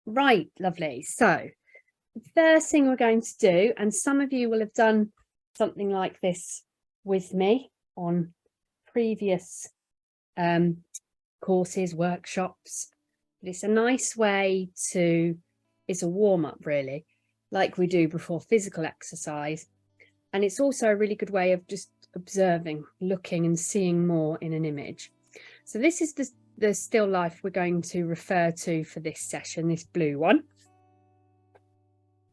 Right, lovely. So the first thing we're going to do, and some of you will have done something like this with me on previous courses, workshops, but it's a nice way to, it's a warm-up really, like we do before physical exercise. And it's also a really good way of just observing, looking and seeing more in an image. So this is the still life we're going to refer to for this session, this blue one.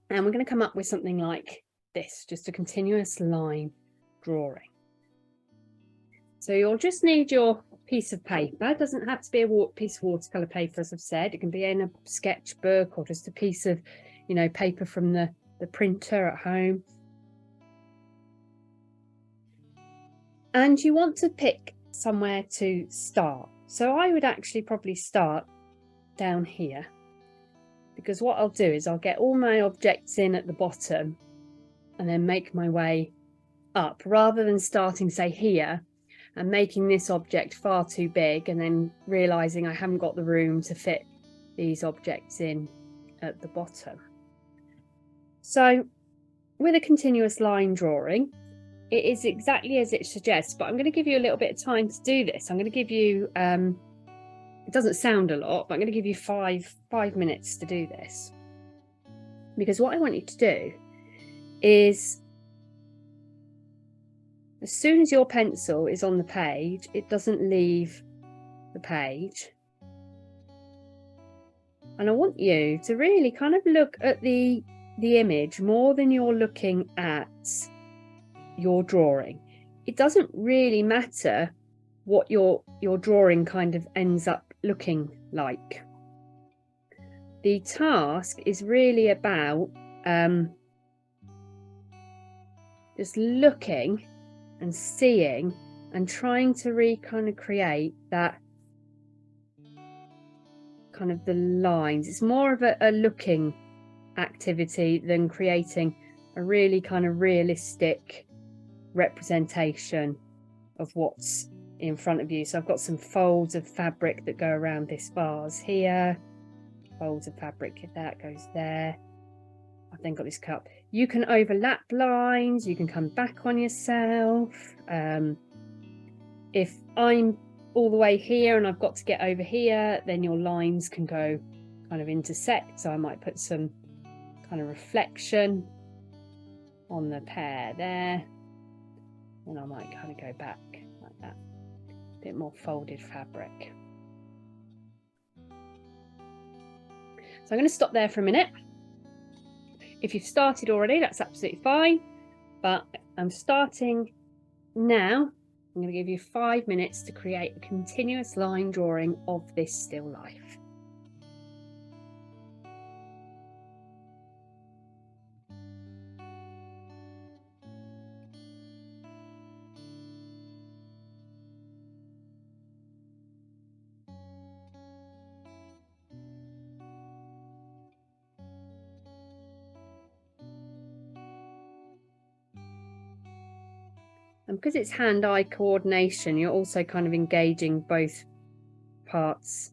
And we're going to come up with something like this, just a continuous line drawing. So you'll just need your piece of paper. It doesn't have to be a piece of watercolor paper, as I've said. It can be in a sketchbook or just a piece of, you know, paper from the printer at home. And you want to pick somewhere to start. So I would actually probably start down here, because what I'll do is I'll get all my objects in at the bottom and then make my way up, rather than starting, say, here and making this object far too big and then realizing I haven't got the room to fit these objects in at the bottom. So with a continuous line drawing, it is exactly as it suggests, but I'm going to give you a little bit of time to do this. I'm going to give you, it doesn't sound a lot, but I'm going to give you five minutes to do this. Because what I want you to do is, as soon as your pencil is on the page, it doesn't leave the page. And I want you to really kind of look at the image more than you're looking at your drawing. It doesn't really matter what your drawing kind of ends up looking like. The task is really about just looking and seeing and trying to kind of create that kind of the lines. It's more of a looking activity than creating a really kind of realistic representation of what's in front of you. So I've got some folds of fabric that go around this vase here, folds of fabric that goes there. I've then got this cup. You can overlap lines, you can come back on yourself. If I'm all the way here and I've got to get over here, then your lines can go kind of intersect. So I might put some kind of reflection on the pair there, and I might kind of go back like that, a bit more folded fabric. So I'm going to stop there for a minute. If you've started already, that's absolutely fine, but I'm starting now. I'm going to give you 5 minutes to create a continuous line drawing of this still life. And because it's hand-eye coordination, you're also kind of engaging both parts,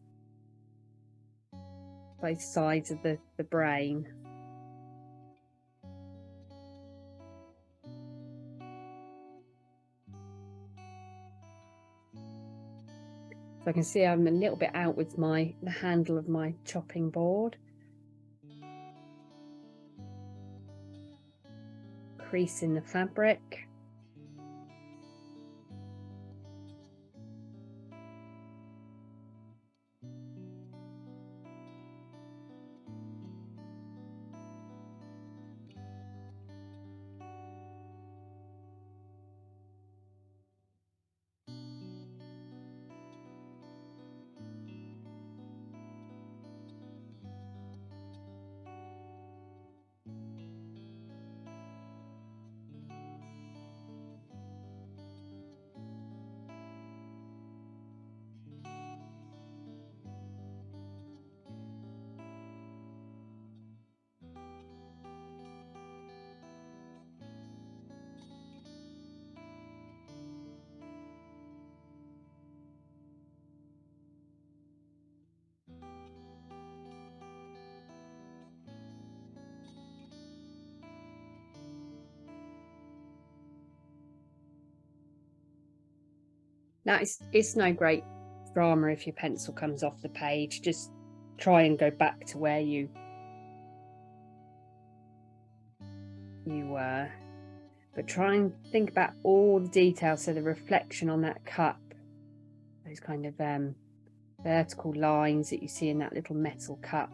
both sides of the brain. So I can see I'm a little bit out with the handle of my chopping board. Crease in the fabric. Now it's no great drama if your pencil comes off the page. Just try and go back to where you were, but try and think about all the details. So the reflection on that cup, those kind of vertical lines that you see in that little metal cup.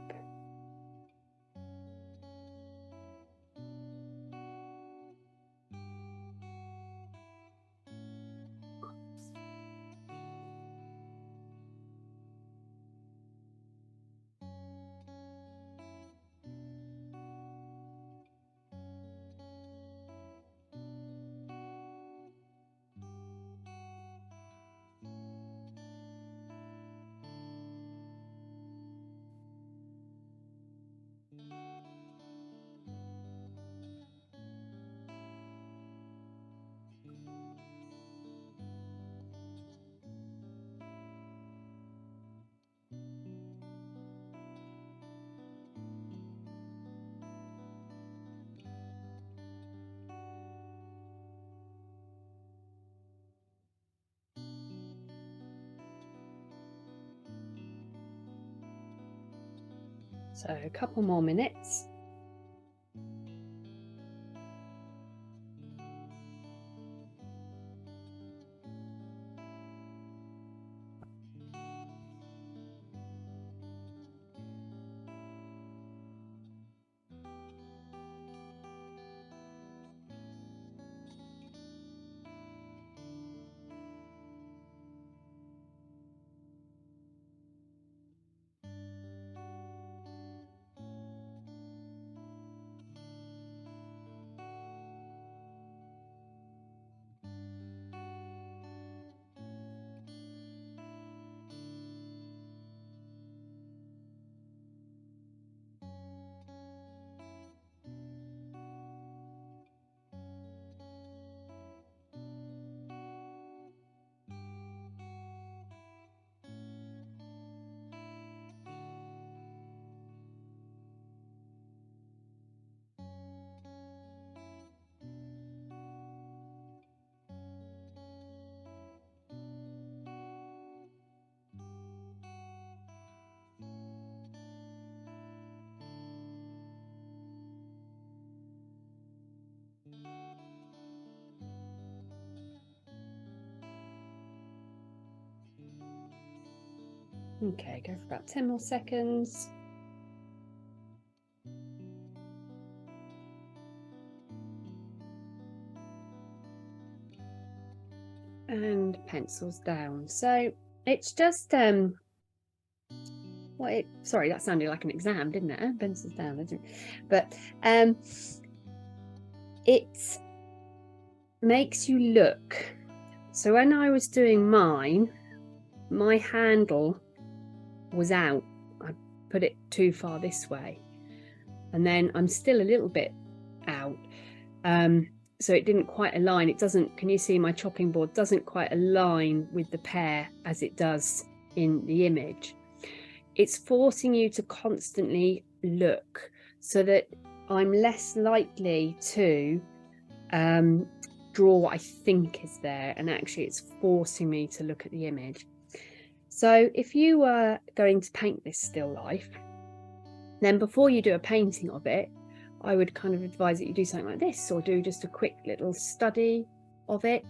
So a couple more minutes. Okay, go for about 10 more seconds. And pencils down. So it's just sorry, that sounded like an exam, didn't it? Pencils down, didn't it? But it makes you look. So when I was doing mine, my handle was out. I put it too far this way, and then I'm still a little bit out, so it didn't quite align. It doesn't, can you see my chopping board doesn't quite align with the pear as it does in the image. It's forcing you to constantly look so that I'm less likely to draw what I think is there, and actually it's forcing me to look at the image. So if you were going to paint this still life, then before you do a painting of it, I would kind of advise that you do something like this, or do just a quick little study of it,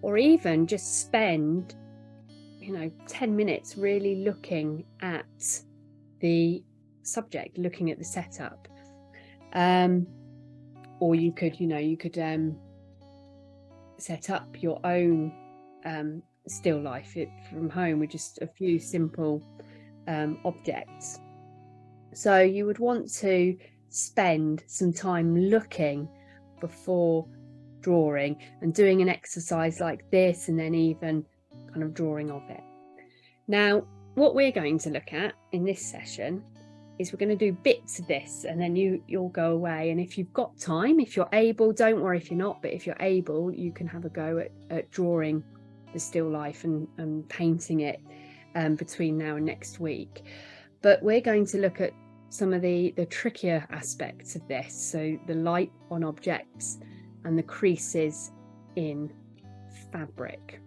or even just spend, 10 minutes really looking at the subject, looking at the setup. Or you could, set up your own still life from home with just a few simple objects. So you would want to spend some time looking before drawing and doing an exercise like this, and then even kind of drawing of it. Now, what we're going to look at in this session is we're going to do bits of this, and then you'll go away, and if you've got time, if you're able, don't worry if you're not, but if you're able, you can have a go at drawing the still life and painting it between now and next week. But we're going to look at some of the trickier aspects of this, so the light on objects and the creases in fabric.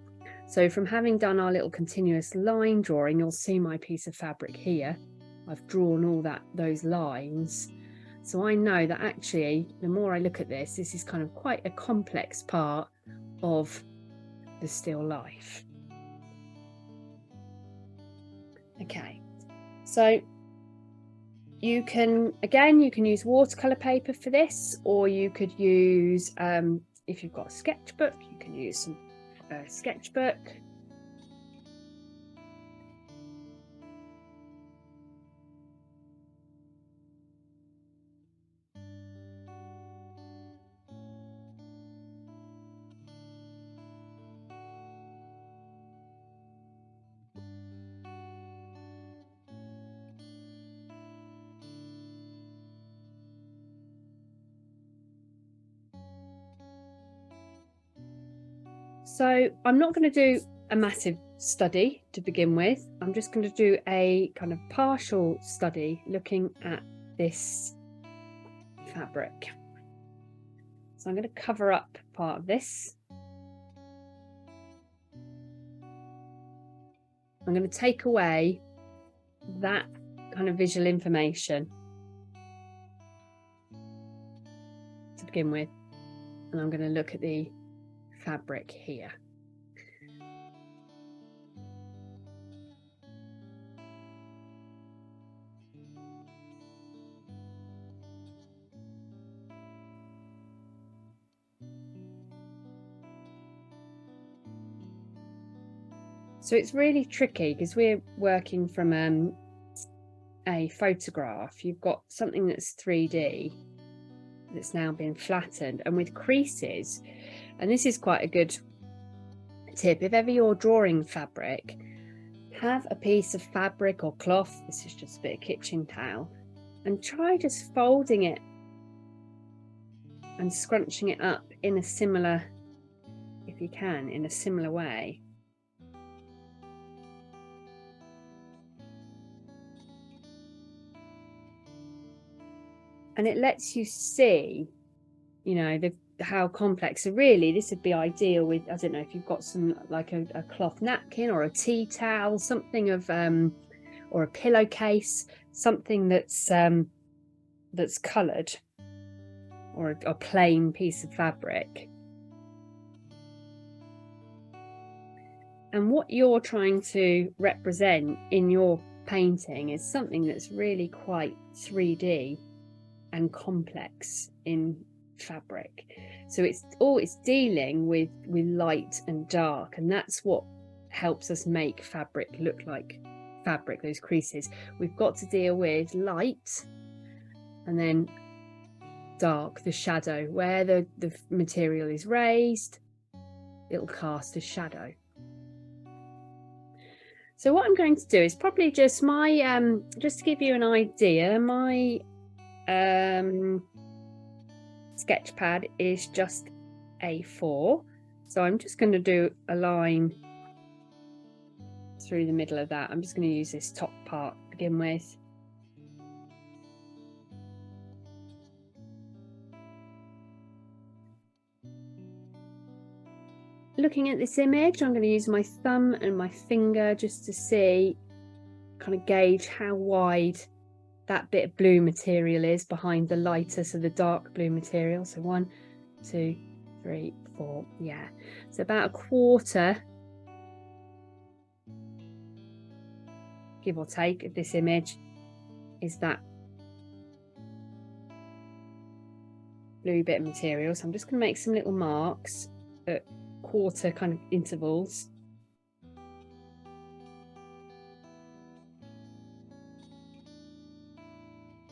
So from having done our little continuous line drawing, you'll see my piece of fabric here. I've drawn all those lines. So I know that actually, the more I look at this, this is kind of quite a complex part of the still life. Okay, so you can, again, you can use watercolor paper for this, or you could use, if you've got a sketchbook, you can use some sketchbook. So I'm not going to do a massive study to begin with. I'm just going to do a kind of partial study looking at this fabric. So I'm going to cover up part of this. I'm going to take away that kind of visual information to begin with, and I'm going to look at the fabric here. So it's really tricky because we're working from a photograph. You've got something that's 3D that's now been flattened and with creases, and this is quite a good tip. If ever you're drawing fabric, have a piece of fabric or cloth, this is just a bit of kitchen towel, and try just folding it and scrunching it up in a similar, if you can, in a similar way. And it lets you see, you know, how complex. So really this would be ideal with, I don't know, if you've got some like a cloth napkin or a tea towel, something of or a pillowcase, something that's coloured, or a plain piece of fabric. And what you're trying to represent in your painting is something that's really quite 3D and complex in fabric. So it's dealing with light and dark, and that's what helps us make fabric look like fabric, those creases. We've got to deal with light and then dark, the shadow. Where the material is raised, it'll cast a shadow. So what I'm going to do is probably just my just to give you an idea, my sketch pad is just A4, so I'm just going to do a line through the middle of that. I'm just going to use this top part to begin with. Looking at this image, I'm going to use my thumb and my finger just to see, kind of gauge how wide that bit of blue material is behind the lighter, so the dark blue material. So 1, 2, 3, 4, yeah, so about a quarter, give or take, of this image is that blue bit of material. So I'm just going to make some little marks at quarter kind of intervals.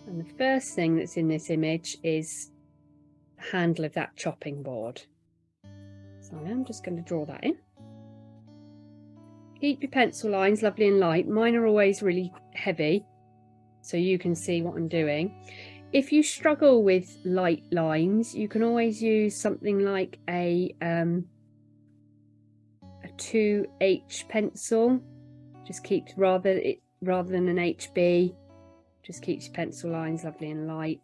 And the first thing that's in this image is the handle of that chopping board. So I'm just going to draw that in. Keep your pencil lines lovely and light. Mine are always really heavy, so you can see what I'm doing. If you struggle with light lines, you can always use something like a 2H pencil. Just keeps, rather than an HB, just keeps your pencil lines lovely and light.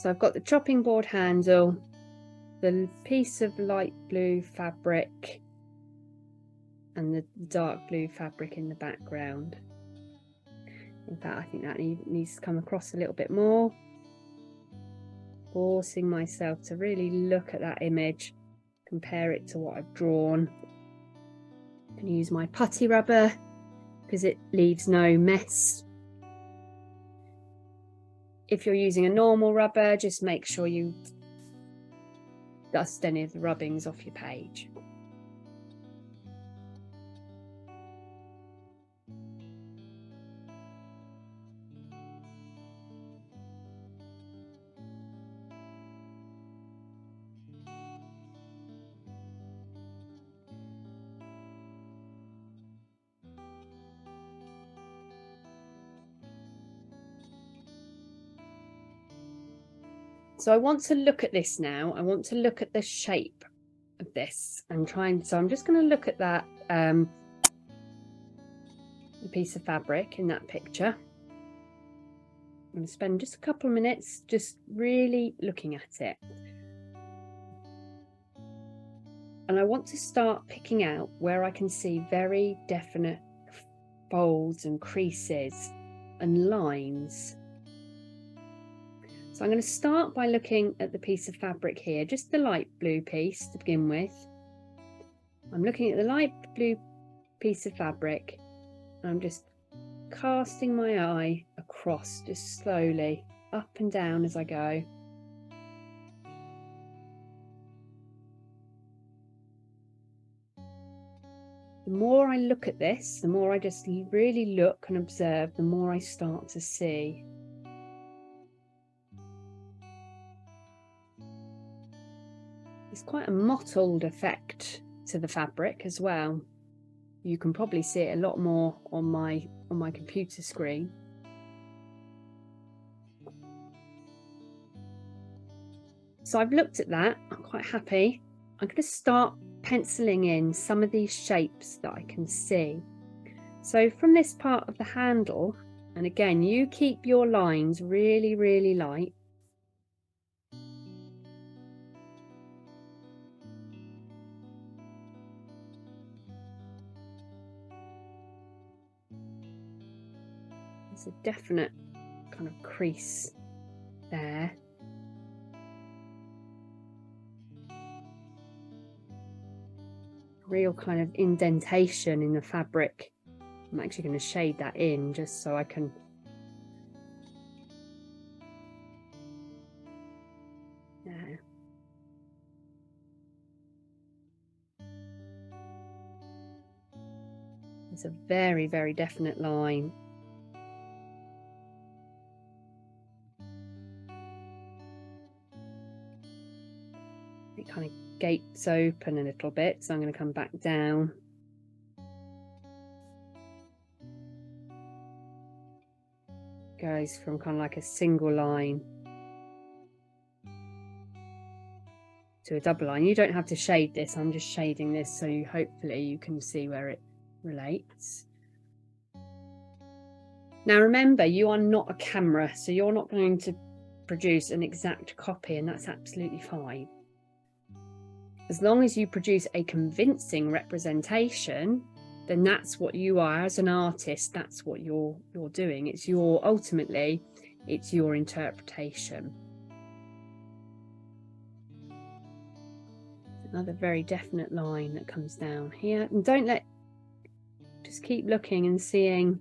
So I've got the chopping board handle, the piece of light blue fabric and the dark blue fabric in the background. In fact, I think that needs to come across a little bit more, forcing myself to really look at that image, compare it to what I've drawn. I'm going to use my putty rubber because it leaves no mess. If you're using a normal rubber, just make sure you dust any of the rubbings off your page. So I want to look at this now. I want to look at the shape of this and so I'm just going to look at that the piece of fabric in that picture. I'm going to spend just a couple of minutes just really looking at it. And I want to start picking out where I can see very definite folds and creases and lines. So I'm going to start by looking at the piece of fabric here, just the light blue piece to begin with. I'm looking at the light blue piece of fabric and I'm just casting my eye across, just slowly up and down as I go. The more I look at this, the more I just really look and observe, the more I start to see. It's quite a mottled effect to the fabric as well. You can probably see it a lot more on my computer screen. So I've looked at that, I'm quite happy. I'm going to start penciling in some of these shapes that I can see. So from this part of the handle, and again, you keep your lines really, really light. There's a definite kind of crease there. Real kind of indentation in the fabric. I'm actually going to shade that in just so I can there. It's a very, very definite line. It kind of gapes open a little bit, so I'm going to come back down. Goes from kind of like a single line to a double line. You don't have to shade this, I'm just shading this so hopefully you can see where it relates. Now remember, you are not a camera, so you're not going to produce an exact copy, and that's absolutely fine. As long as you produce a convincing representation, then that's what you are as an artist. That's what you're doing. It's ultimately it's your interpretation. Another very definite line that comes down here, and just keep looking and seeing.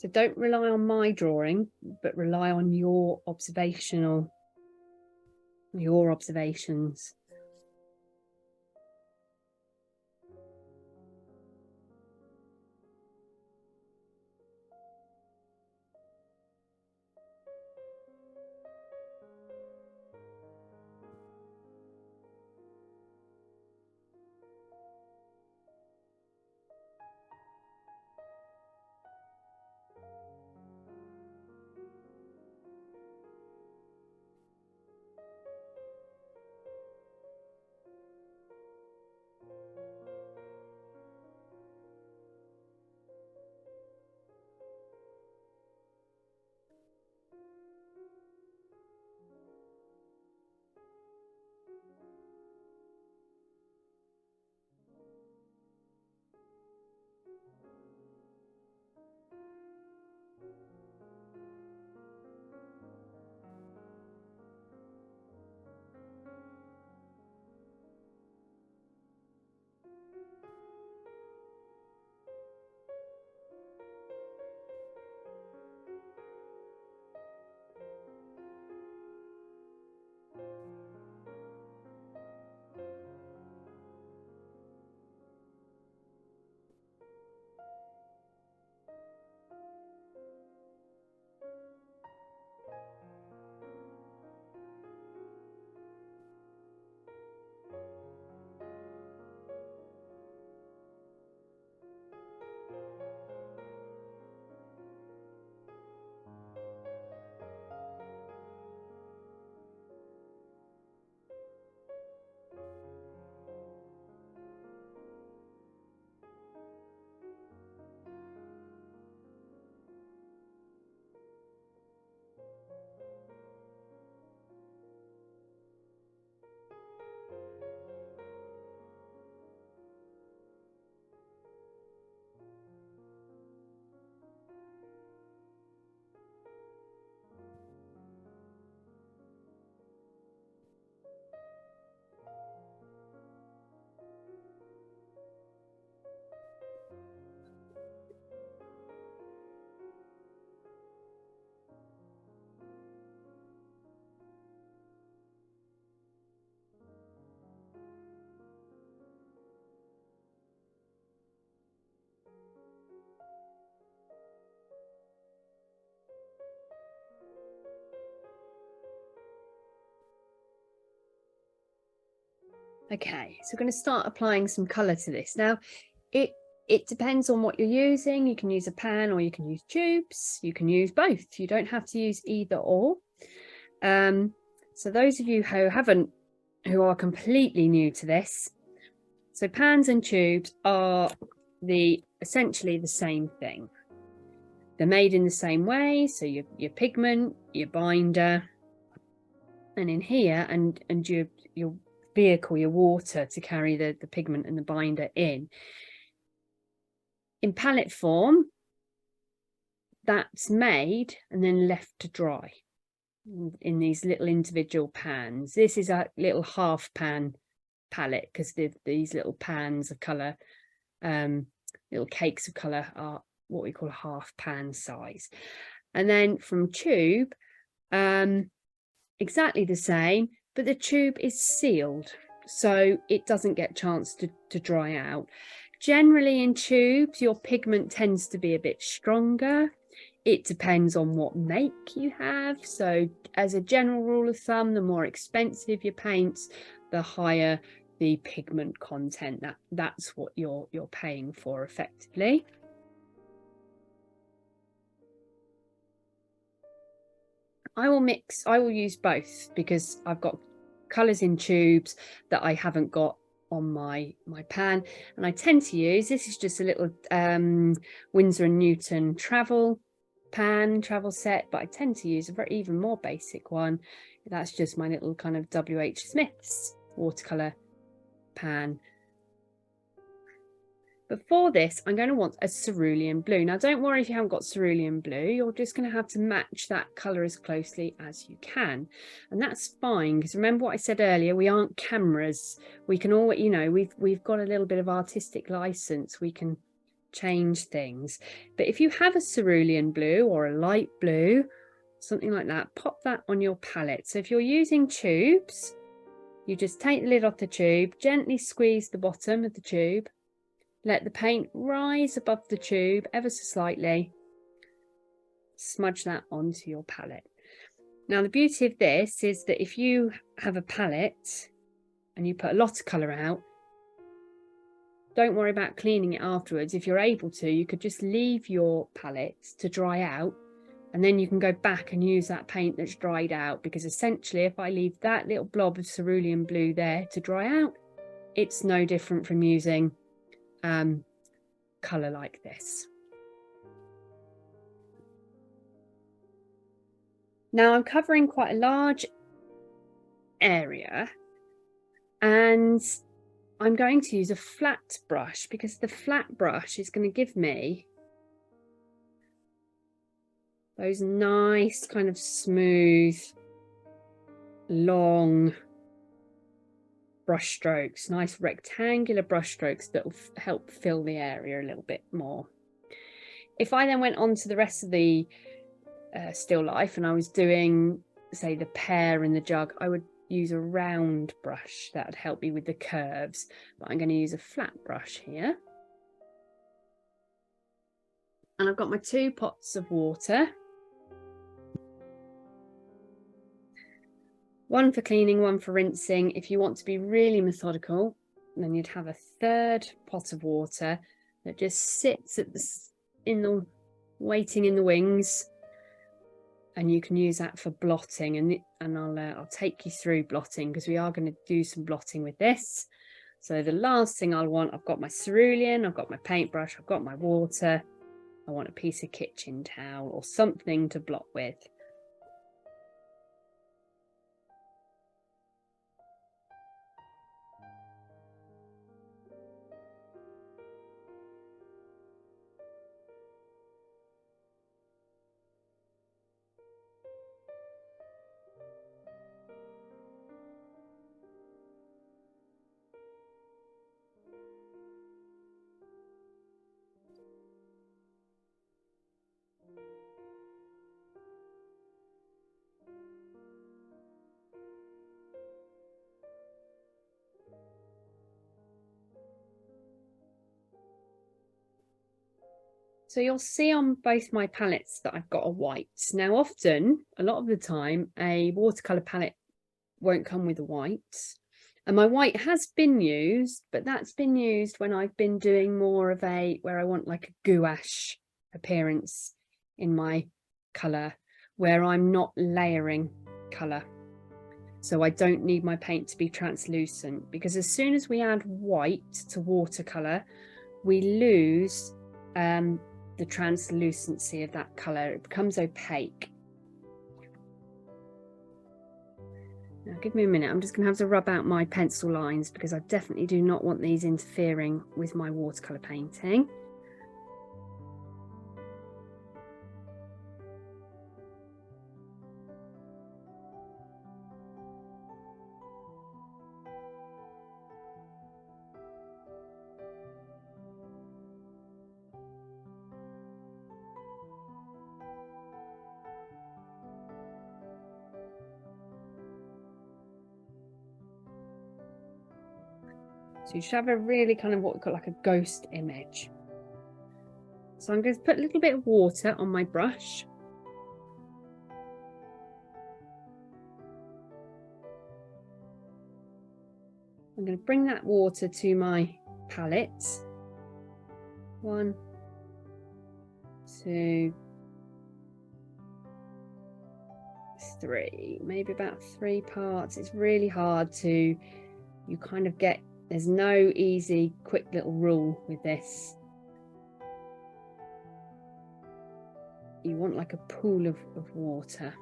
So don't rely on my drawing, but rely on your observations. Okay, so we're going to start applying some colour to this. Now, it depends on what you're using. You can use a pan or you can use tubes. You can use both. You don't have to use either or. So those of you who are completely new to this, so pans and tubes are essentially the same thing. They're made in the same way. So your pigment, your binder, and in here, and your vehicle, your water to carry the pigment and the binder in palette form. That's made and then left to dry in these little individual pans. This is a little half pan palette because these little pans of colour, little cakes of colour, are what we call a half pan size. And then from tube, exactly the same, but the tube is sealed, so it doesn't get a chance to dry out. Generally in tubes, your pigment tends to be a bit stronger. It depends on what make you have. So as a general rule of thumb, the more expensive your paints, the higher the pigment content. That's what you're paying for effectively. I will use both because I've got colours in tubes that I haven't got on my pan, and I tend to use, this is just a little Winsor & Newton travel set, but I tend to use even more basic one. That's just my little kind of W.H. Smith's watercolour pan. But for this, I'm going to want a cerulean blue. Now, don't worry if you haven't got cerulean blue. You're just going to have to match that colour as closely as you can. And that's fine, because remember what I said earlier, we aren't cameras. We can all, we've got a little bit of artistic license. We can change things. But if you have a cerulean blue or a light blue, something like that, pop that on your palette. So if you're using tubes, you just take the lid off the tube, gently squeeze the bottom of the tube, let the paint rise above the tube ever so slightly, smudge that onto your palette. Now the beauty of this is that if you have a palette and you put a lot of colour out, don't worry about cleaning it afterwards. If you're able to, you could just leave your palette to dry out, and then you can go back and use that paint that's dried out, because essentially if I leave that little blob of cerulean blue there to dry out, it's no different from using colour like this. Now I'm covering quite a large area, and I'm going to use a flat brush, because the flat brush is going to give me those nice kind of smooth, long brush strokes, nice rectangular brush strokes that will help fill the area a little bit more. If I then went on to the rest of the still life and I was doing, say, the pear in the jug, I would use a round brush that would help me with the curves, but I'm going to use a flat brush here. And I've got my 2 pots of water, one for cleaning, one for rinsing. If you want to be really methodical, then you'd have a 3rd pot of water that just sits at the waiting in the wings, and you can use that for blotting, and I'll take you through blotting, because we are going to do some blotting with this. So the last thing I'll want, I've got my cerulean, I've got my paintbrush, I've got my water, I want a piece of kitchen towel or something to blot with. So you'll see on both my palettes that I've got a white. Now often, a lot of the time, a watercolour palette won't come with a white. And my white has been used, but that's been used when I've been doing more of where I want like a gouache appearance in my colour, where I'm not layering colour. So I don't need my paint to be translucent, because as soon as we add white to watercolour, we lose the translucency of that colour. It becomes opaque. Now give me a minute, I'm just going to have to rub out my pencil lines, because I definitely do not want these interfering with my watercolour painting. So you should have a really kind of what we call like a ghost image. So I'm going to put a little bit of water on my brush. I'm going to bring that water to my palette. 1, 2, 3, maybe about 3 parts. It's really hard to, you kind of get, there's no easy quick little rule with this. You want like a pool of water.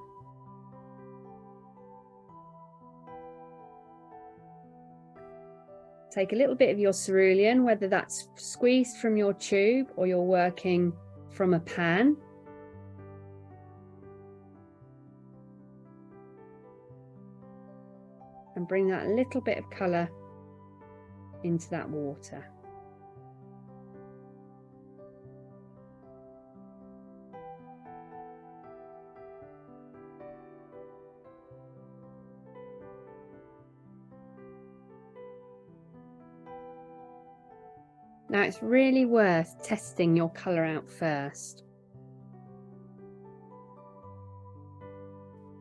Take a little bit of your cerulean, whether that's squeezed from your tube or you're working from a pan. And bring that little bit of colour into that water. Now it's really worth testing your colour out first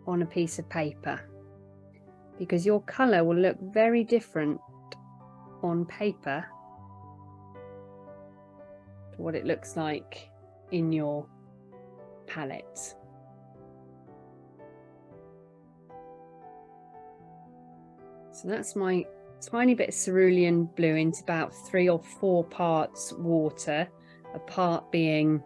on a piece of paper, because your colour will look very different on paper to what it looks like in your palette. So that's my tiny bit of cerulean blue into about 3 or 4 parts water, a part being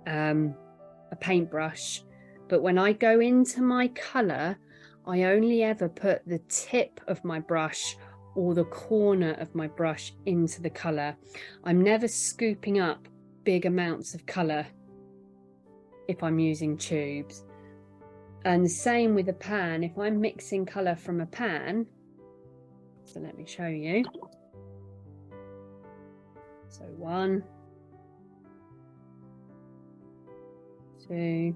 a paintbrush. But when I go into my colour, I only ever put the tip of my brush or the corner of my brush into the colour. I'm never scooping up big amounts of colour if I'm using tubes. And the same with a pan. If I'm mixing colour from a pan, so let me show you. So 1, 2,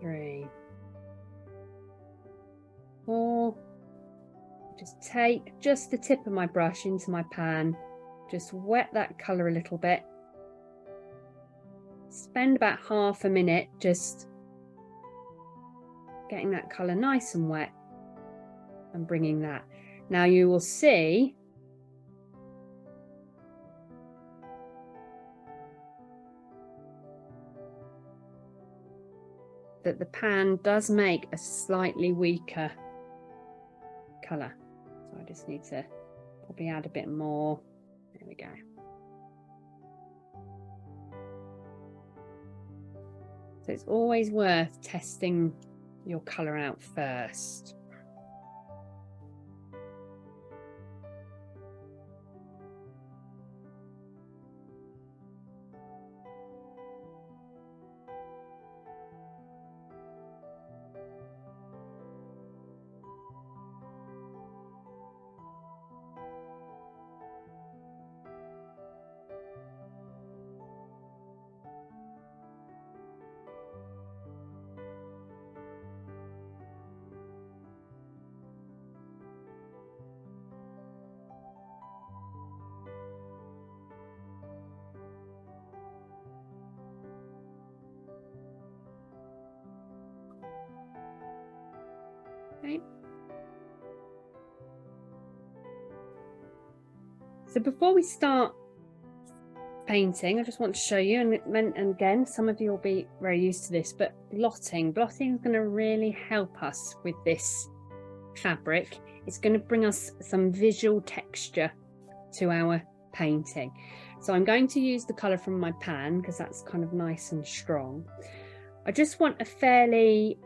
3, 4. Just take just the tip of my brush into my pan, just wet that colour a little bit, spend about half a minute just getting that colour nice and wet and bringing that. Now you will see that the pan does make a slightly weaker colour. So I just need to probably add a bit more. There we go. So it's always worth testing your colour out first. Okay. So before we start painting, I just want to show you, and again, some of you will be very used to this, but blotting is going to really help us with this fabric. It's going to bring us some visual texture to our painting. So I'm going to use the colour from my pan because that's kind of nice and strong. I just want a fairly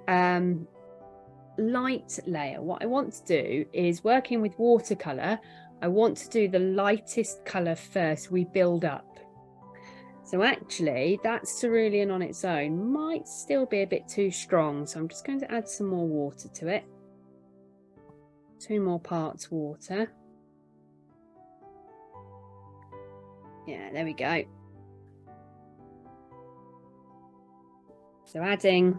light layer. What I want to do is, working with watercolour, I want to do the lightest colour first. We build up. So actually that cerulean on its own might still be a bit too strong, so I'm just going to add some more water to it. 2 more parts water. Yeah, there we go. So adding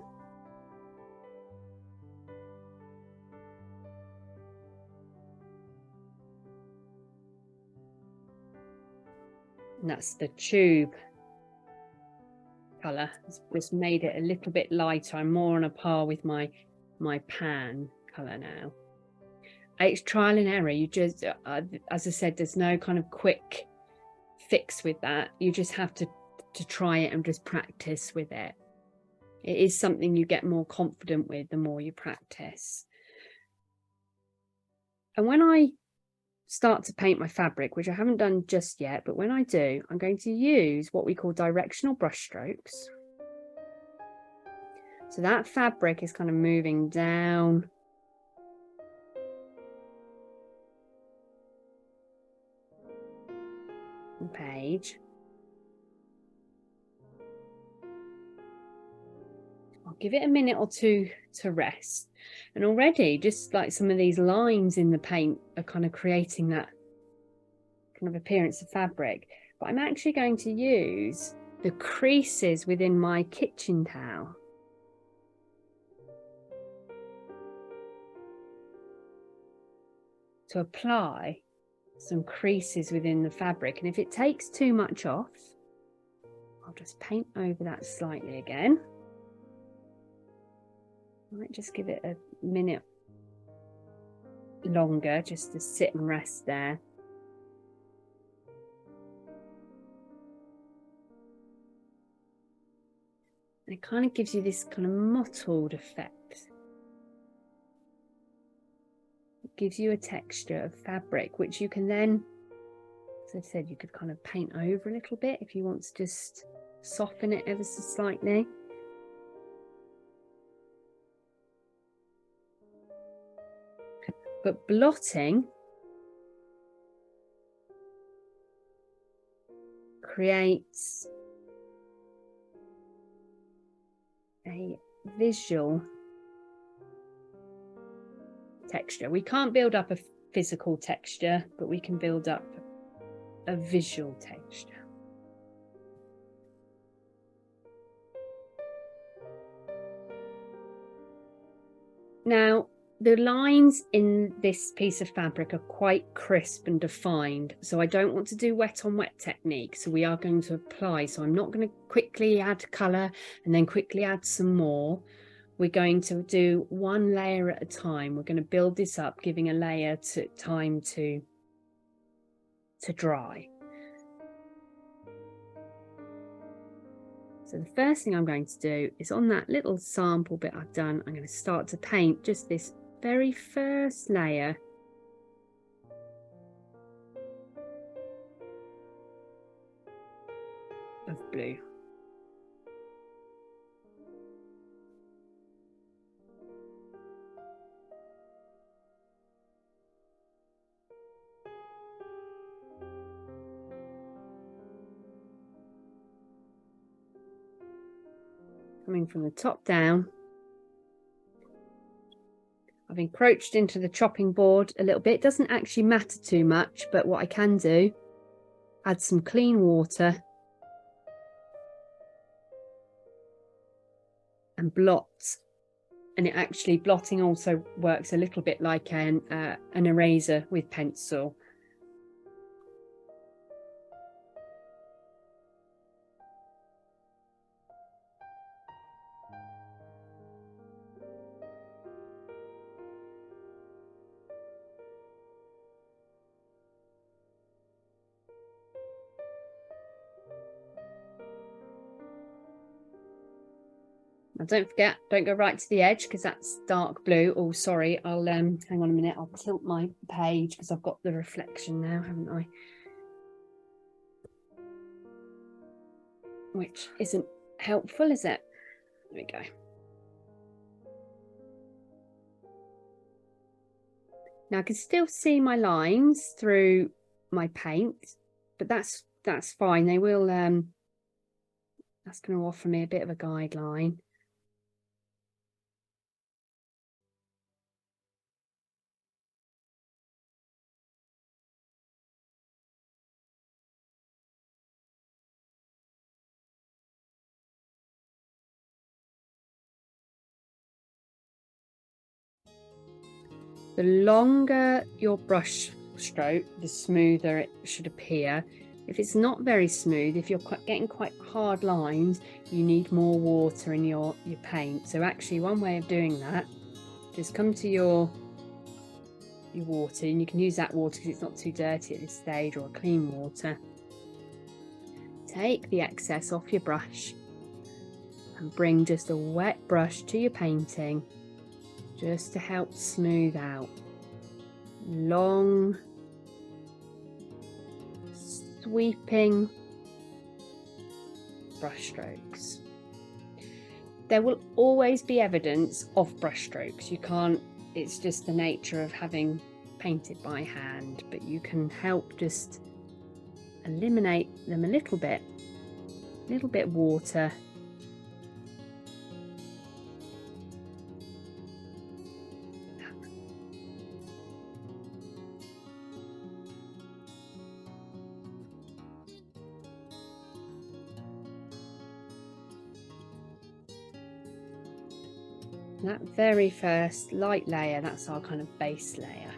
and that's the tube colour. It's just made it a little bit lighter. I'm more on a par with my pan colour now. It's trial and error. You just, as I said, there's no kind of quick fix with that. You just have to try it and just practice with it. It is something you get more confident with the more you practice. And when I start to paint my fabric, which I haven't done just yet, but when I do, I'm going to use what we call directional brush strokes. So that fabric is kind of moving down the page. I'll give it a minute or two to rest. And already, just like some of these lines in the paint are kind of creating that kind of appearance of fabric. But I'm actually going to use the creases within my kitchen towel to apply some creases within the fabric, and if it takes too much off, I'll just paint over that slightly again. I might just give it a minute longer just to sit and rest there. And it kind of gives you this kind of mottled effect. It gives you a texture of fabric, which you can then, as I said, you could kind of paint over a little bit if you want to just soften it ever so slightly. But blotting creates a visual texture. We can't build up a physical texture, but we can build up a visual texture. Now, the lines in this piece of fabric are quite crisp and defined, so I don't want to do wet on wet technique, so we are going to apply. So I'm not going to quickly add colour and then quickly add some more. We're going to do one layer at a time. We're going to build this up, giving a layer time to dry. So the first thing I'm going to do is, on that little sample bit I've done, I'm going to start to paint just this very first layer of blue. Coming from the top down. I've encroached into the chopping board a little bit. It doesn't actually matter too much, but what I can do, add some clean water and blot. And it actually, blotting also works a little bit like an eraser with pencil. Now don't forget, don't go right to the edge because that's dark blue. Oh, sorry, I'll hang on a minute, I'll tilt my page because I've got the reflection now, haven't I? Which isn't helpful, is it? There we go. Now I can still see my lines through my paint, but that's fine. They will that's going to offer me a bit of a guideline. The longer your brush stroke, the smoother it should appear. If it's not very smooth, if you're getting quite hard lines, you need more water in your paint. So actually one way of doing that, just come to your water, and you can use that water because it's not too dirty at this stage, or clean water. Take the excess off your brush and bring just a wet brush to your painting, just to help smooth out. Long, sweeping brush strokes. There will always be evidence of brush strokes. You can't, it's just the nature of having painted by hand, but you can help just eliminate them a little bit water. That very first light layer, that's our kind of base layer.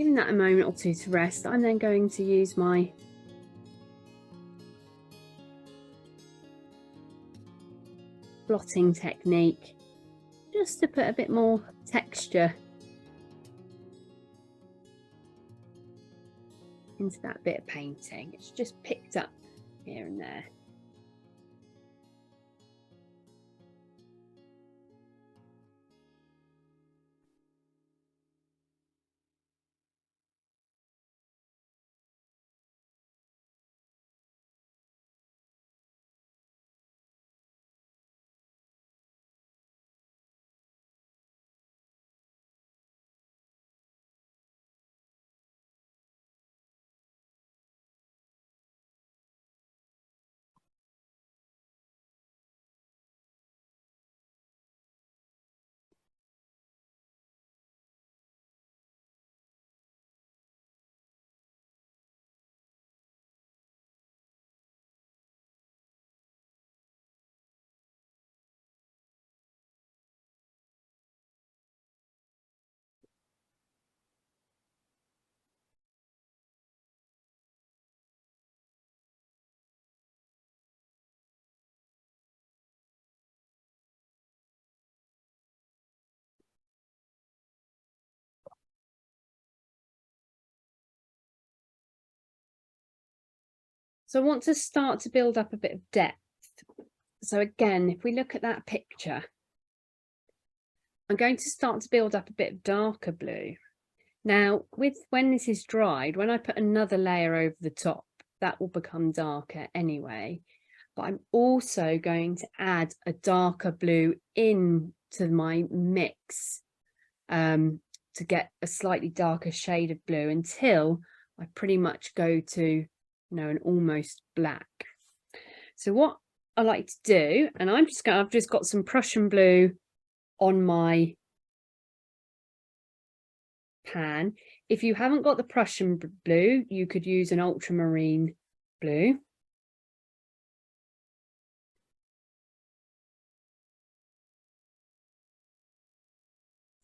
giving that a moment or two to rest. I'm then going to use my blotting technique just to put a bit more texture into that bit of painting. It's just picked up here and there. So I want to start to build up a bit of depth. So again, if we look at that picture, I'm going to start to build up a bit of darker blue. Now, when this is dried, when I put another layer over the top, that will become darker anyway. But I'm also going to add a darker blue into my mix to get a slightly darker shade of blue until I pretty much go to, an almost black. So what I like to do, and I've just got some Prussian blue on my pan. If you haven't got the Prussian blue, you could use an ultramarine blue.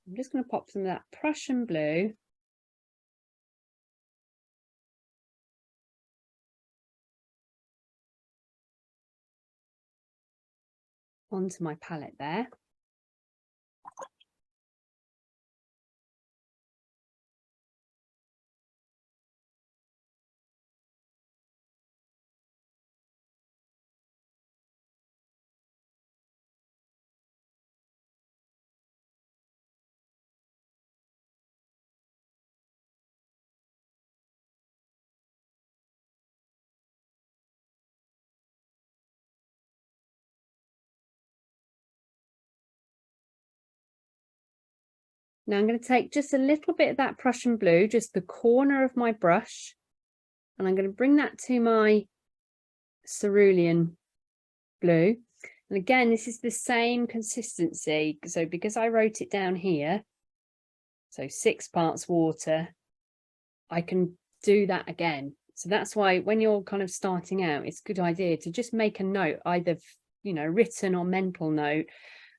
I'm just going to pop some of that Prussian blue onto my palette there. Now I'm going to take just a little bit of that Prussian blue, just the corner of my brush, and I'm going to bring that to my cerulean blue. And again, this is the same consistency. So because I wrote it down here, so 6 parts water, I can do that again. So that's why when you're kind of starting out, it's a good idea to just make a note, either, written or mental note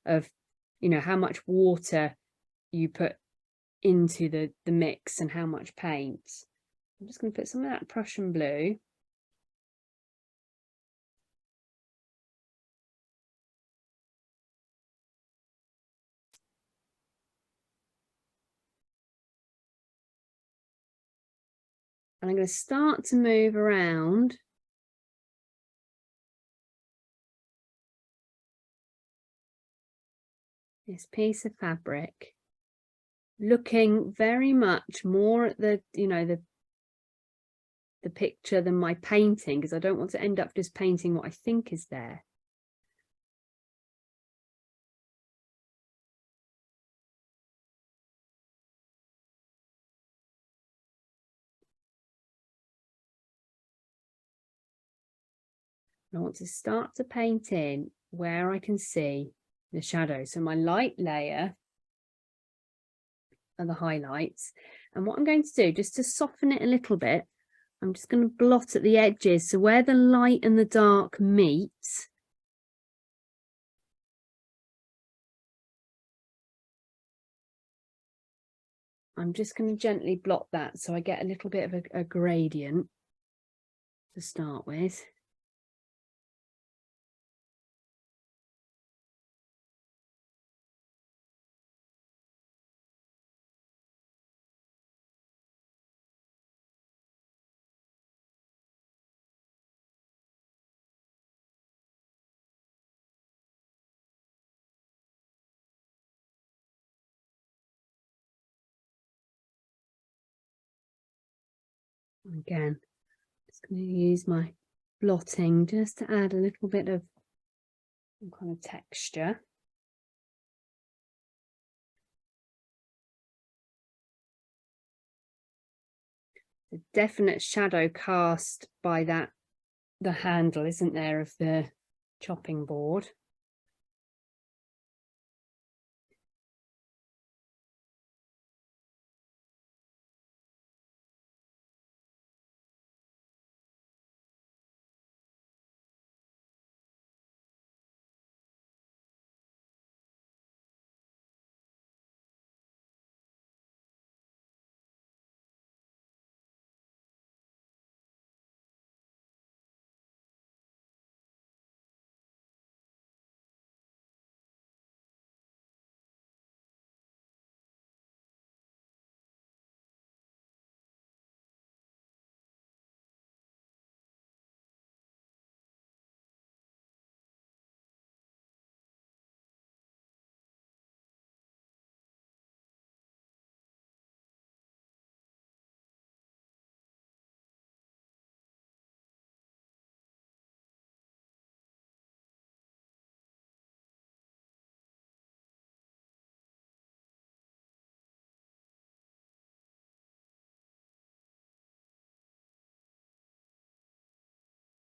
of, how much water you put into the mix and how much paint. I'm just going to put some of that Prussian blue. And I'm going to start to move around this piece of fabric, looking very much more at the picture than my painting, because I don't want to end up just painting what I think is there. I want to start to paint in where I can see the shadow. So my light layer are the highlights. And what I'm going to do, just to soften it a little bit, I'm just going to blot at the edges. So where the light and the dark meet, I'm just going to gently blot that so I get a little bit of a gradient to start with. Again, just going to use my blotting just to add a little bit of some kind of texture. A definite shadow cast by the handle, isn't there, of the chopping board.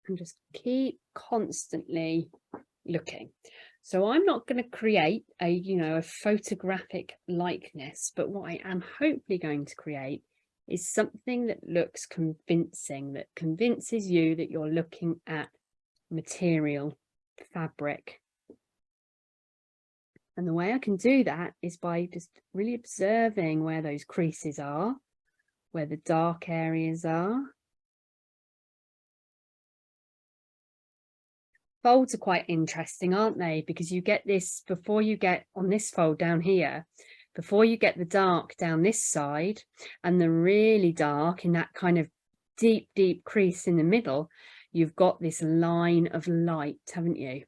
And just keep constantly looking. So I'm not going to create a photographic likeness, but what I am hopefully going to create is something that looks convincing, that convinces you that you're looking at material, fabric. And the way I can do that is by just really observing where those creases are, where the dark areas are. Folds are quite interesting, aren't they? Because you get this before you get on this fold down here, before you get the dark down this side and the really dark in that kind of deep, deep crease in the middle, you've got this line of light, haven't you?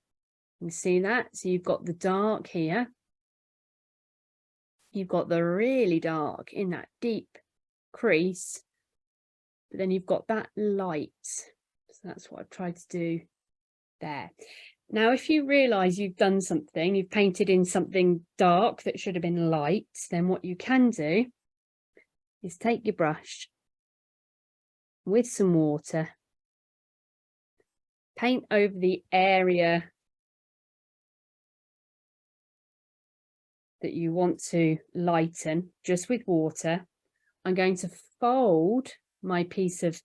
You see that? So you've got the dark here. You've got the really dark in that deep crease, but then you've got that light. So that's what I've tried to do there. Now, if you realize you've done something, you've painted in something dark that should have been light, then what you can do is take your brush with some water, paint over the area that you want to lighten just with water. I'm going to fold my piece of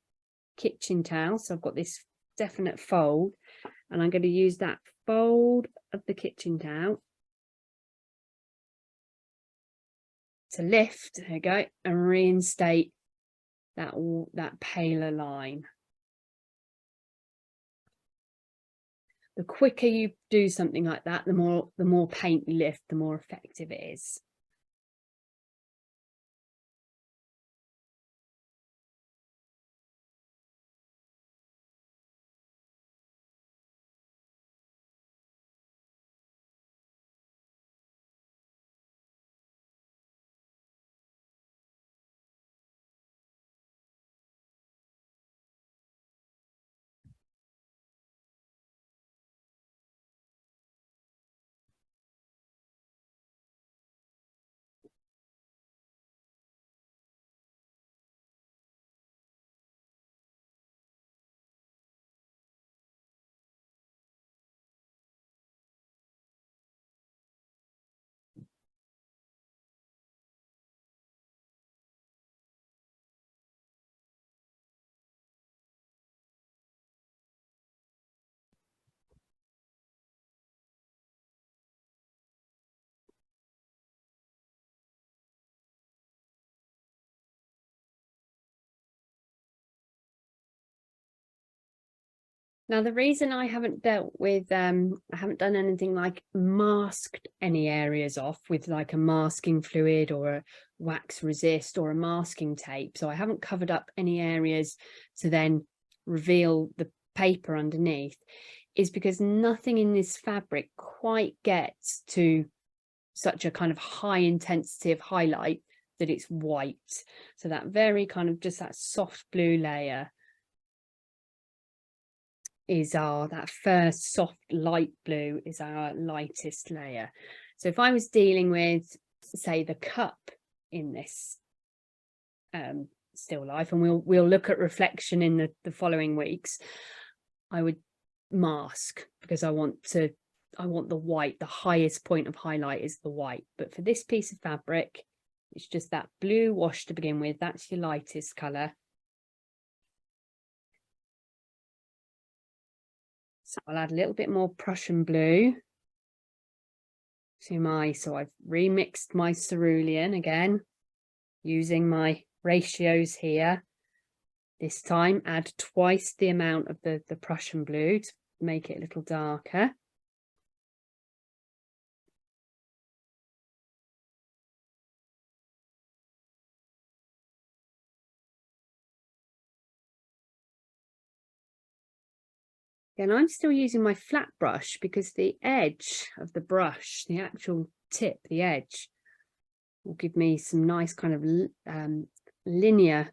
kitchen towel. So I've got this definite fold, and I'm going to use that fold of the kitchen towel to lift, there we go, and reinstate that paler line. The quicker you do something like that, the more paint you lift, the more effective it is. Now, the reason I haven't dealt with, I haven't done anything like masked any areas off with like a masking fluid or a wax resist or a masking tape. So I haven't covered up any areas to then reveal the paper underneath, is because nothing in this fabric quite gets to such a kind of high intensity of highlight that it's white. So that very kind of just that soft blue layer is that first soft light blue is our lightest layer. So if I was dealing with, say, the cup in this still life, and we'll look at reflection in the following weeks, I would mask, because I want the white, the highest point of highlight is the white. But for this piece of fabric, it's just that blue wash to begin with. That's your lightest color. So I'll add a little bit more Prussian blue to so I've remixed my cerulean again, using my ratios here. This time add twice the amount of the Prussian blue to make it a little darker. Again, I'm still using my flat brush because the edge of the brush, the actual tip, the edge, will give me some nice kind of linear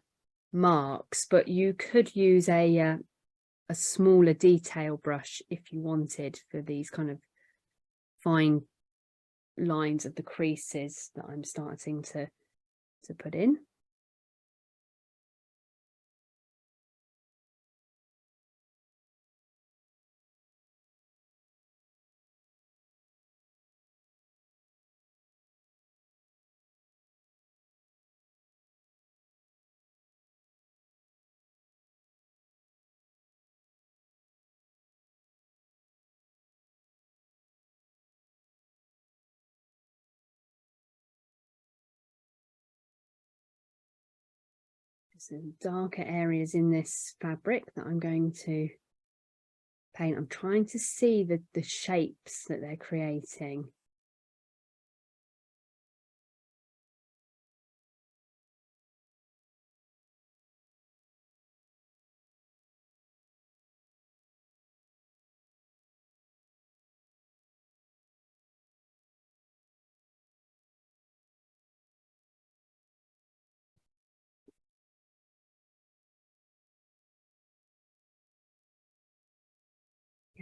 marks, but you could use a smaller detail brush if you wanted for these kind of fine lines of the creases that I'm starting to put in. Some darker areas in this fabric that I'm going to paint. I'm trying to see the shapes that they're creating.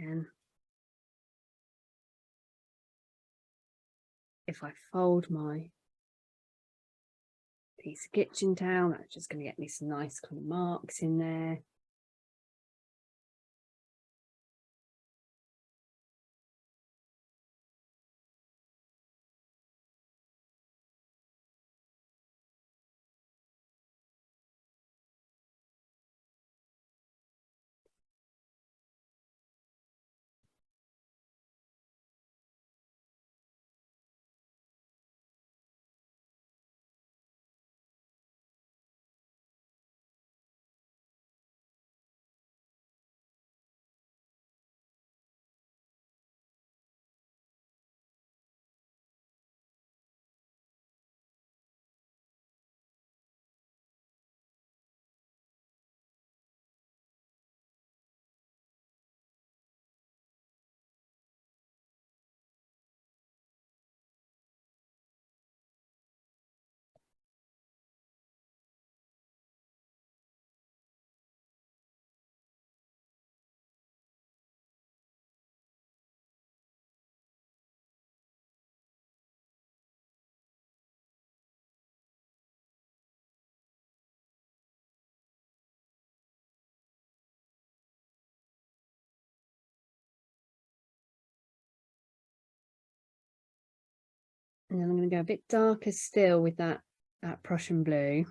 Again, if I fold my piece of kitchen towel, that's just going to get me some nice kind of marks in there. And then I'm going to go a bit darker still with that Prussian blue.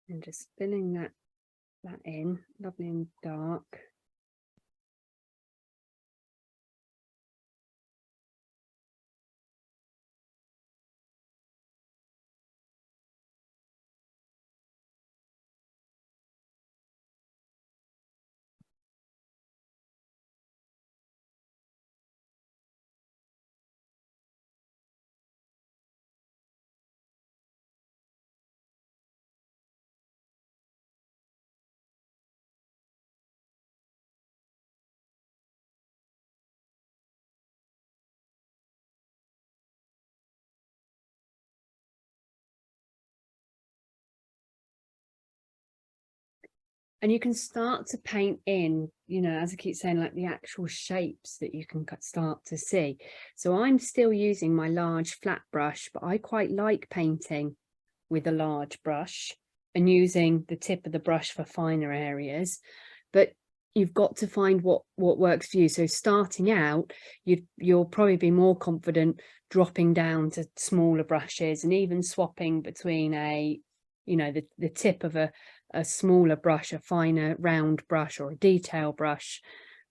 And just filling that in, lovely and dark. And you can start to paint in, you know, as I keep saying, like the actual shapes that you can start to see. So I'm still using my large flat brush, but I quite like painting with a large brush and using the tip of the brush for finer areas. But you've got to find what works for you. So starting out, you'll probably be more confident dropping down to smaller brushes and even swapping between a, you know, the tip of a smaller brush, a finer round brush, or a detail brush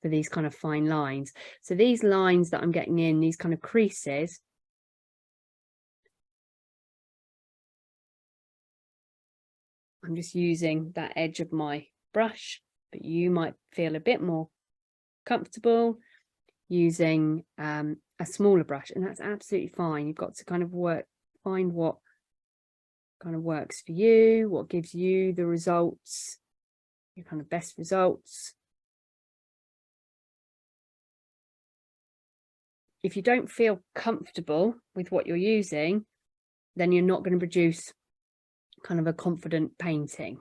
for these kind of fine lines. So these lines that I'm getting in, these kind of creases, I'm just using that edge of my brush, but you might feel a bit more comfortable using a smaller brush, and that's absolutely fine. You've got to kind of find what kind of works for you, what gives you the results, your kind of best results. If you don't feel comfortable with what you're using, then you're not going to produce kind of a confident painting.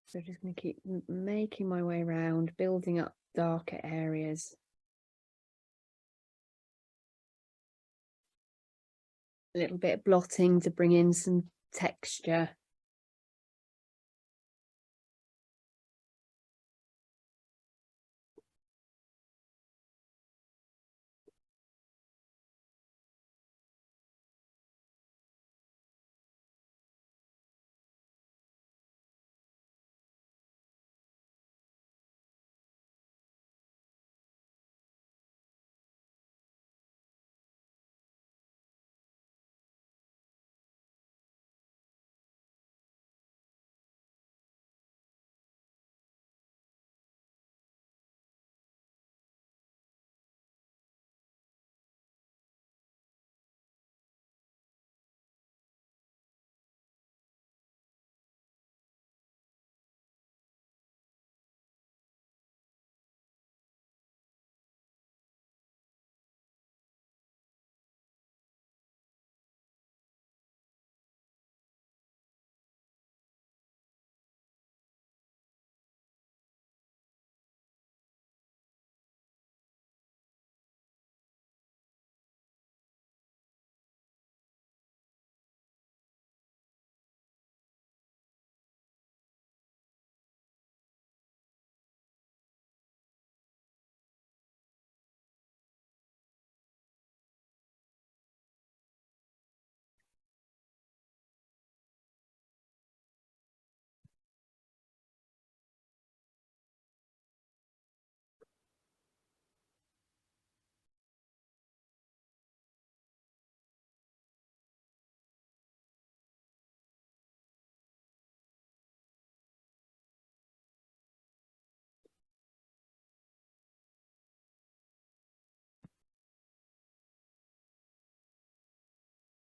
So just going to keep making my way around, building up darker areas. A little bit of blotting to bring in some texture.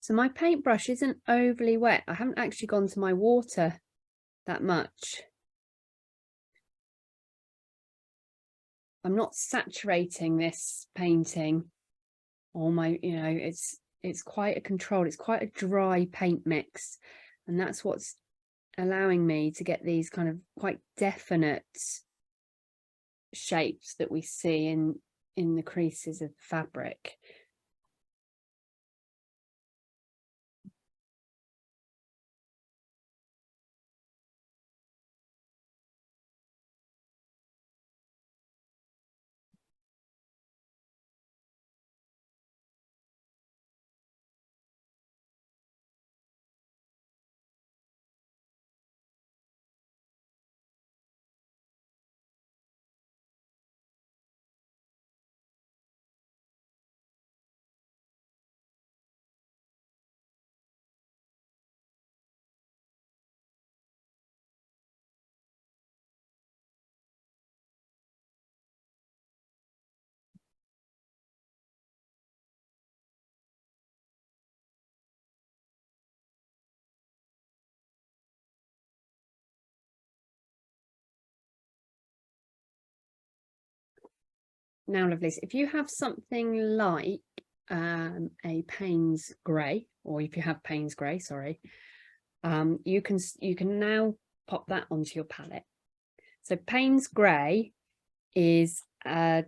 So my paintbrush isn't overly wet. I haven't actually gone to my water that much. I'm not saturating this painting, or my, it's quite a controlled, it's quite a dry paint mix, and that's what's allowing me to get these kind of quite definite shapes that we see in the creases of the fabric. Now, lovelies, if you have something like a Payne's grey, or if you have Payne's grey, sorry, you can now pop that onto your palette. So Payne's grey is a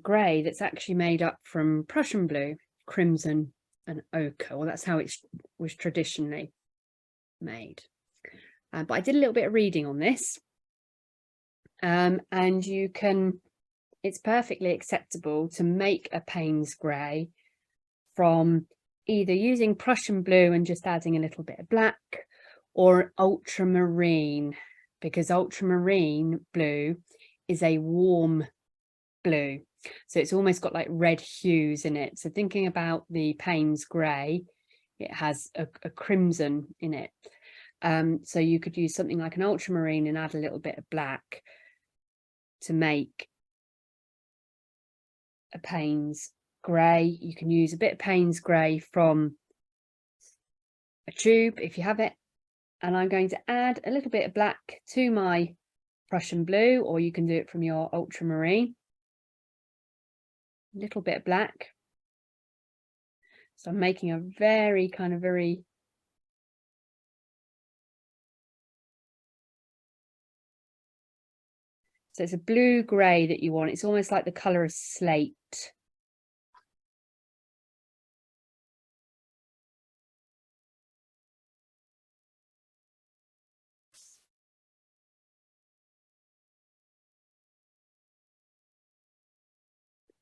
grey that's actually made up from Prussian blue, crimson, and ochre. Well, that's how it was traditionally made. But I did a little bit of reading on this, and it's perfectly acceptable to make a Payne's grey from either using Prussian blue and just adding a little bit of black, or ultramarine, because ultramarine blue is a warm blue, so it's almost got like red hues in it. So thinking about the Payne's grey, it has a crimson in it. So you could use something like an ultramarine and add a little bit of black to make a Payne's grey. You can use a bit of Payne's grey from a tube if you have it, and I'm going to add a little bit of black to my Prussian blue, or you can do it from your ultramarine. A little bit of black. So I'm making a very so it's a blue grey that you want. It's almost like the colour of slate.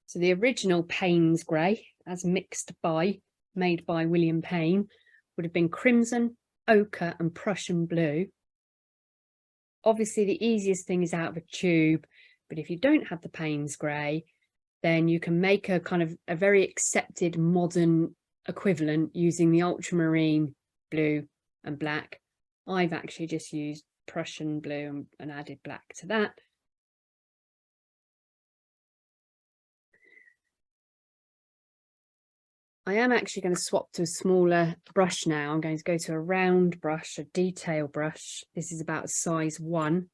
So the original Payne's grey, as made by William Payne, would have been crimson, ochre, and Prussian blue. Obviously, the easiest thing is out of a tube, but if you don't have the Payne's grey, then you can make a kind of a very accepted modern equivalent using the ultramarine blue and black. I've actually just used Prussian blue and added black to that. I am actually going to swap to a smaller brush now. I'm going to go to a round brush, a detail brush. This is about size 1.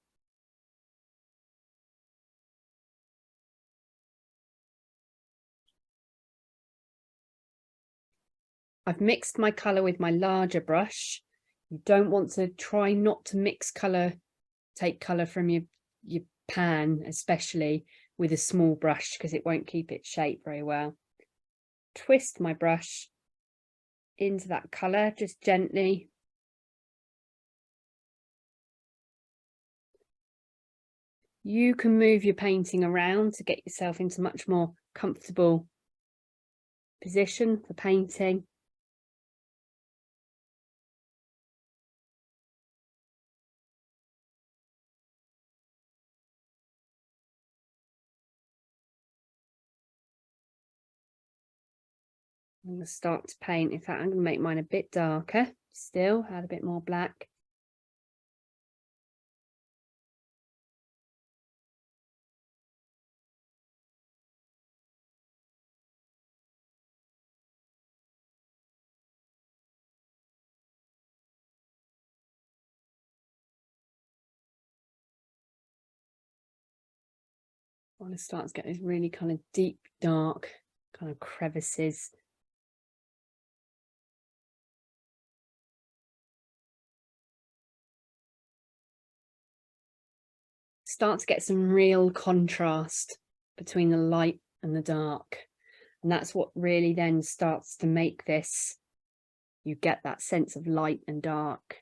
I've mixed my colour with my larger brush. You don't want to try not to mix colour, take colour from your pan, especially with a small brush, because it won't keep its shape very well. Twist my brush into that colour just gently. You can move your painting around to get yourself into much more comfortable position for painting. I'm going to start to paint. In fact, I'm going to make mine a bit darker still, add a bit more black. I want to start to get these really kind of deep, dark kind of crevices. Start to get some real contrast between the light and the dark. And that's what really then starts to make this, you get that sense of light and dark.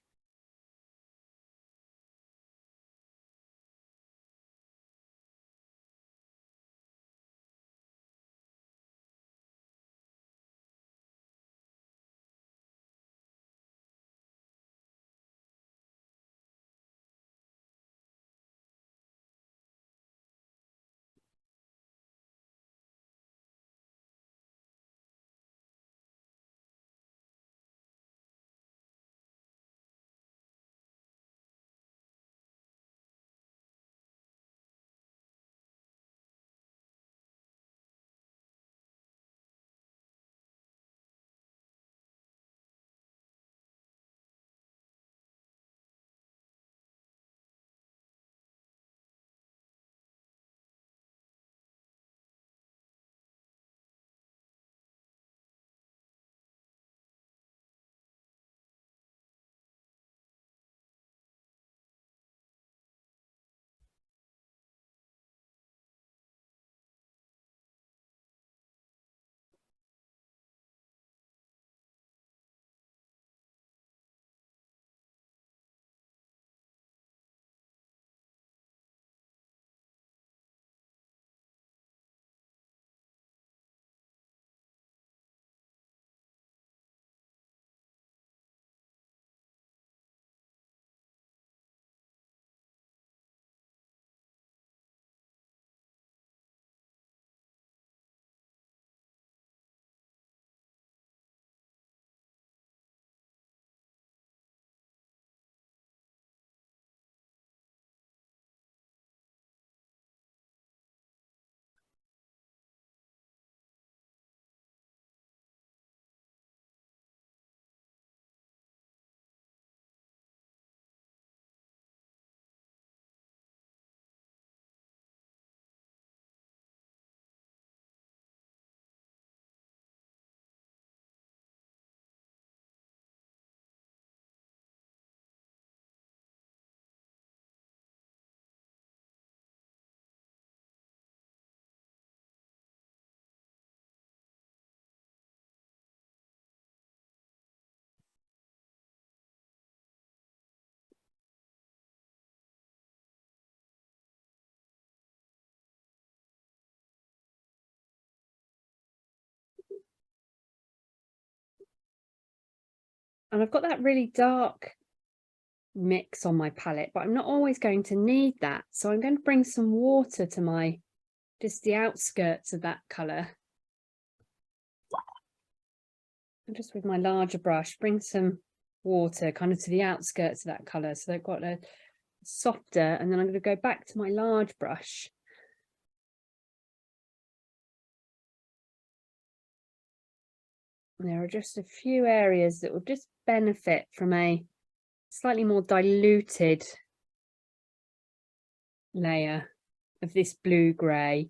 And I've got that really dark mix on my palette, but I'm not always going to need that. So I'm going to bring some water to my, just the outskirts of that colour. And just with my larger brush, bring some water kind of to the outskirts of that colour. So they've got a softer, and then I'm going to go back to my large brush. And there are just a few areas that will just benefit from a slightly more diluted layer of this blue grey.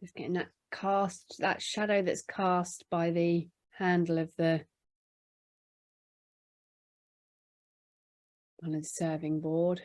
Just getting that cast, that shadow that's cast by the handle of the on the serving board.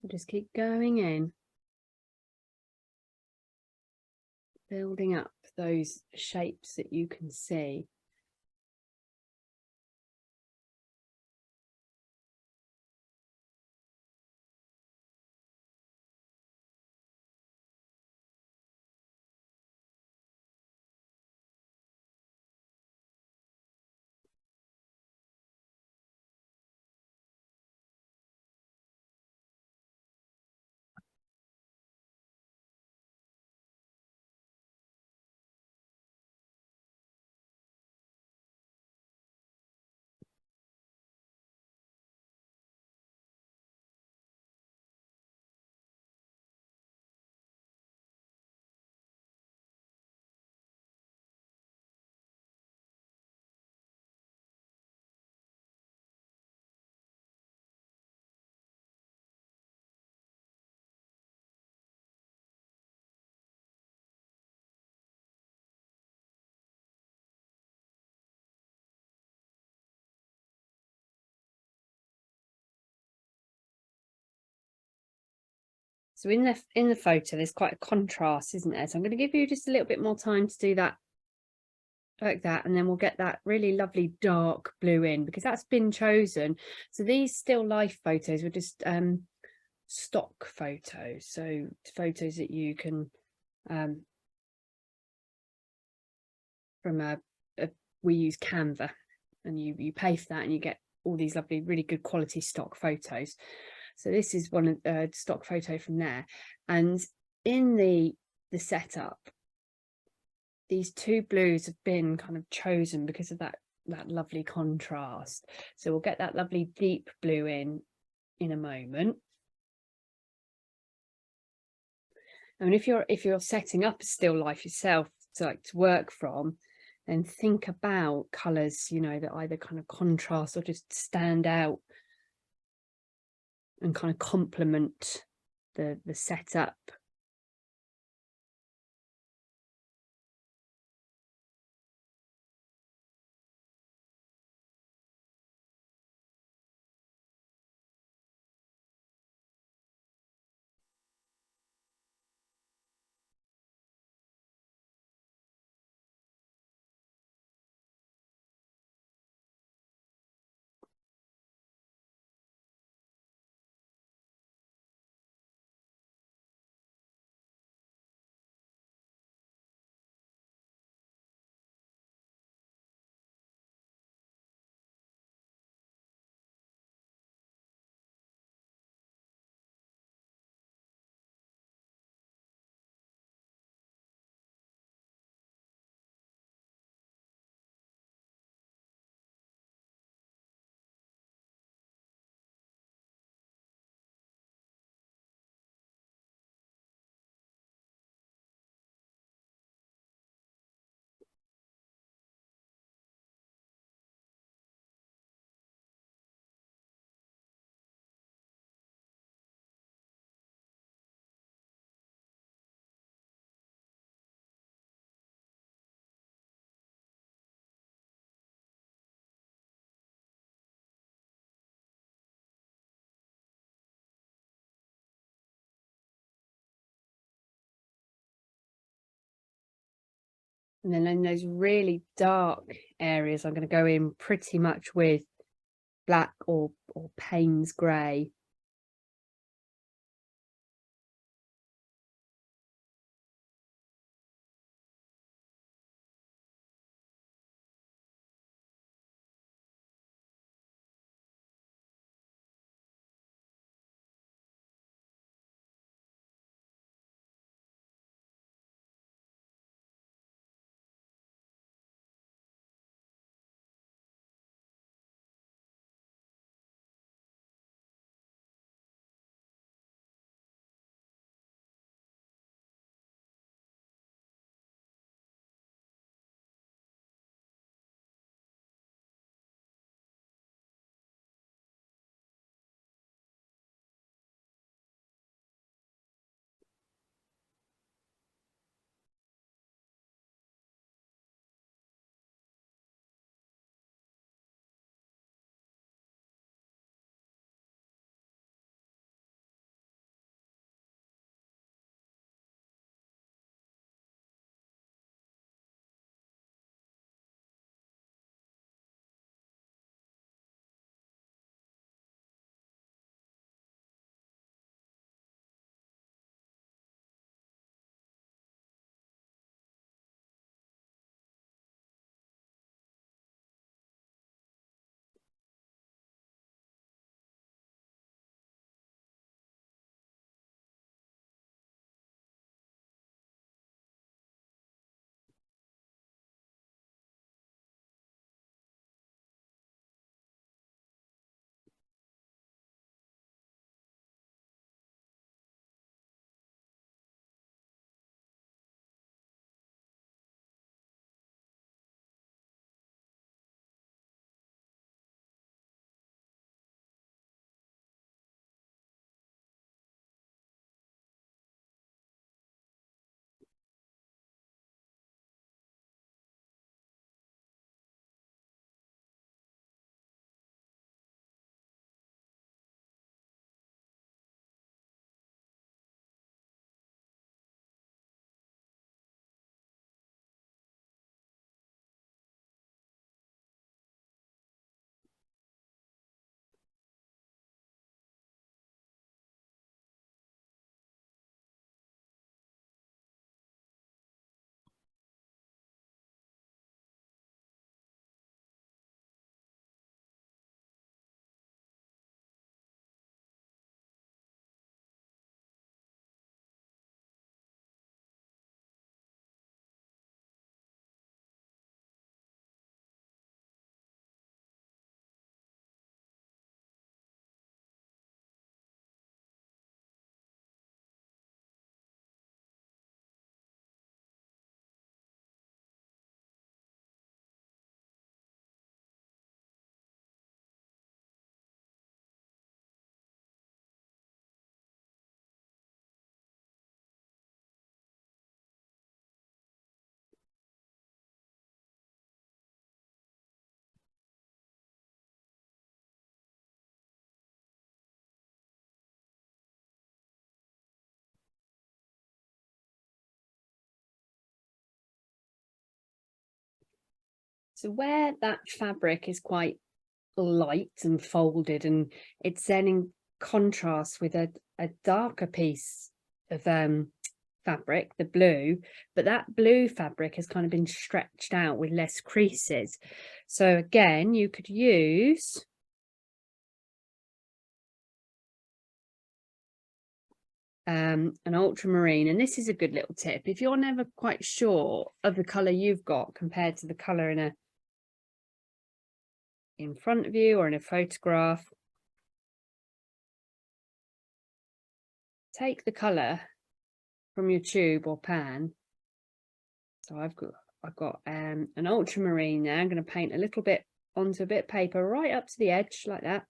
Just keep going in, building up those shapes that you can see. So in the photo, there's quite a contrast, isn't there? So I'm going to give you just a little bit more time to do that like that, and then we'll get that really lovely dark blue in, because that's been chosen. So these still life photos were just stock photos, so photos that you can from we use Canva, and you pay for that and you get all these lovely, really good quality stock photos. So this is one of the stock photo from there, and in the setup, these two blues have been kind of chosen because of that that lovely contrast. So we'll get that lovely deep blue in a moment. And if you're setting up a still life yourself to work from, then think about colours, you know, that either kind of contrast or just stand out and kind of complement the setup. And then in those really dark areas, I'm going to go in pretty much with black or Payne's grey. So where that fabric is quite light and folded, and it's then in contrast with a darker piece of fabric, the blue, but that blue fabric has kind of been stretched out with less creases. So again, you could use an ultramarine, and this is a good little tip if you're never quite sure of the color you've got compared to the color in front of you or in a photograph. Take the color from your tube or pan. So I've got an ultramarine there. I'm going to paint a little bit onto a bit of paper right up to the edge like that.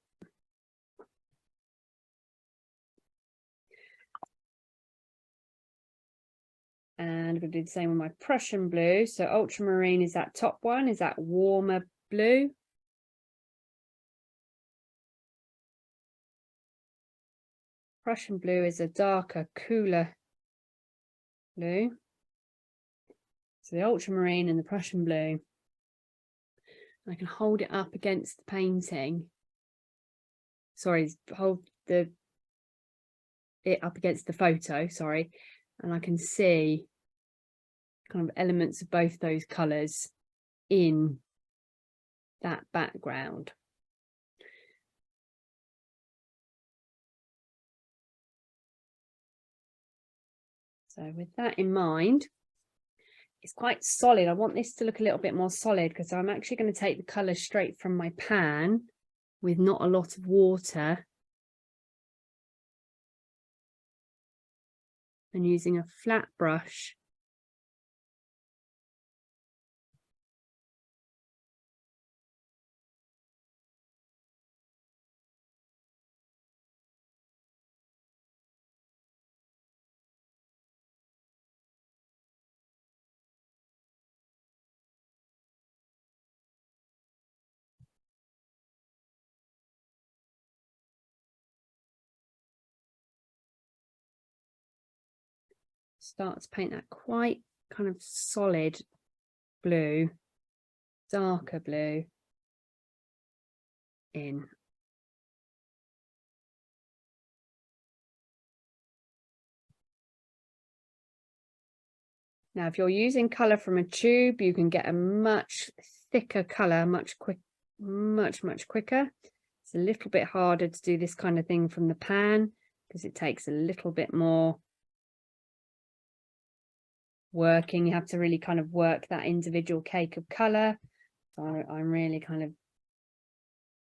And I'm going to do the same with my Prussian blue. So ultramarine is that top one, is that warmer blue. Prussian blue is a darker, cooler blue. So the ultramarine and the Prussian blue. I can hold it up against the painting. Sorry, hold it up against the photo, sorry. And I can see kind of elements of both those colours in that background. So with that in mind, it's quite solid. I want this to look a little bit more solid because I'm actually going to take the colour straight from my pan with not a lot of water and using a flat brush. Start to paint that quite kind of solid blue, darker blue in. Now, if you're using colour from a tube, you can get a much thicker colour, much quicker. It's a little bit harder to do this kind of thing from the pan because it takes a little bit more working. You have to really kind of work that individual cake of colour. So I'm really kind of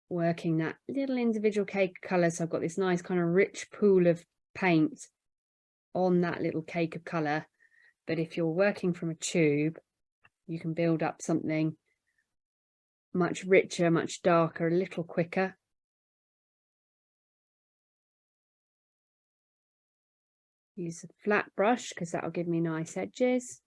working that little individual cake of colour. So I've got this nice kind of rich pool of paint on that little cake of colour. But if you're working from a tube, you can build up something much richer, much darker, a little quicker. Use a flat brush because that'll give me nice edges.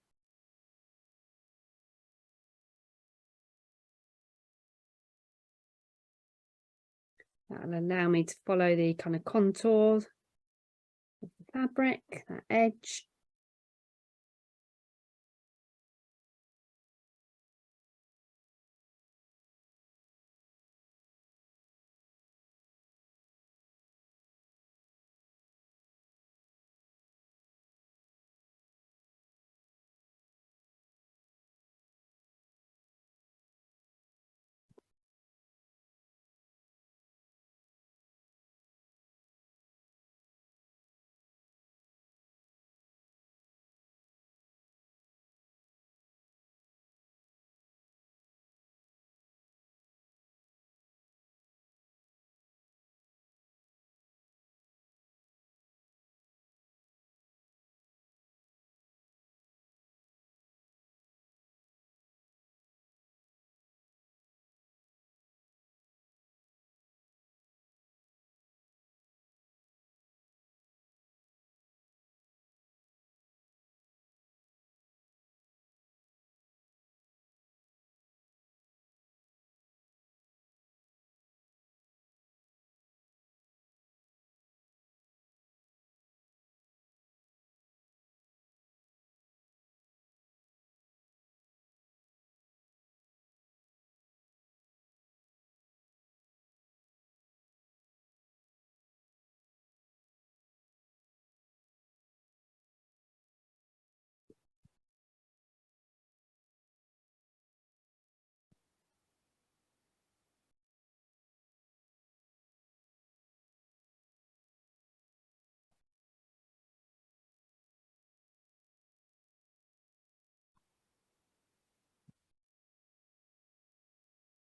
That'll allow me to follow the kind of contours of the fabric, that edge.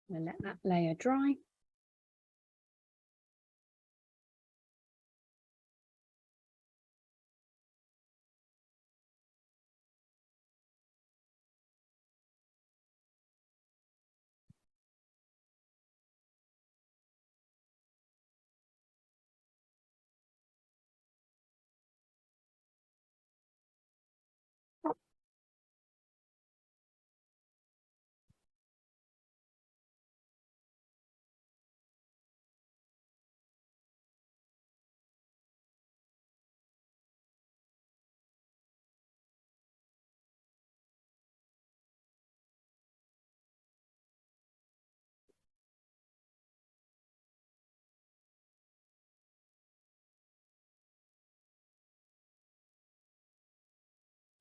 I'm going to let that layer dry.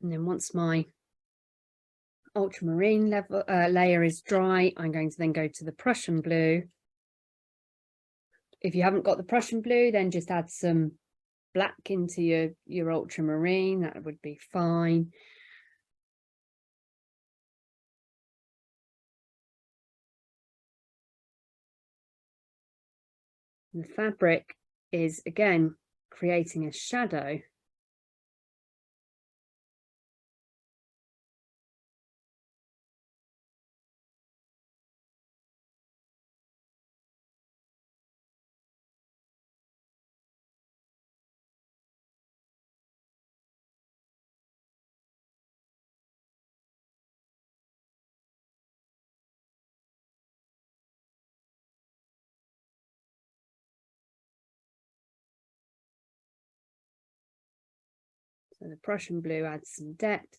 And then once my ultramarine layer is dry, I'm going to then go to the Prussian blue. If you haven't got the Prussian blue, then just add some black into your ultramarine. That would be fine. And the fabric is again creating a shadow. So the Prussian blue adds some depth.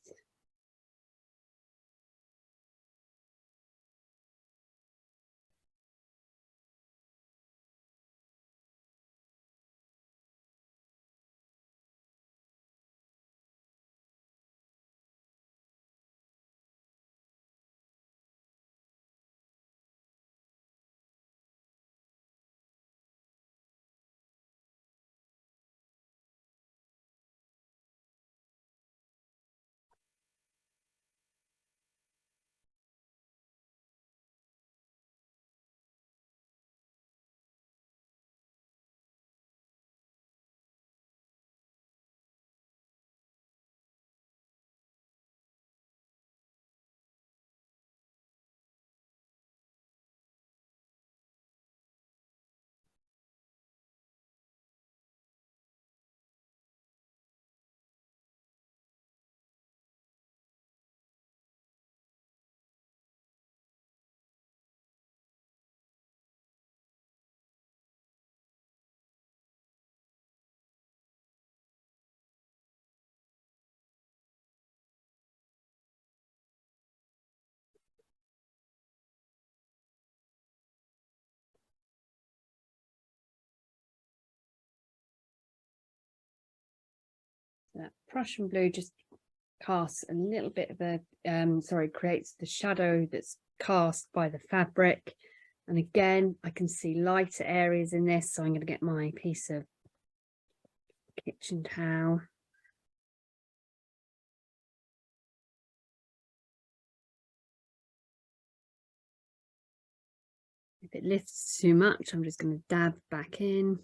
That Prussian blue just casts a little bit of a creates the shadow that's cast by the fabric. And again, I can see lighter areas in this, so I'm going to get my piece of kitchen towel. If it lifts too much, I'm just going to dab back in.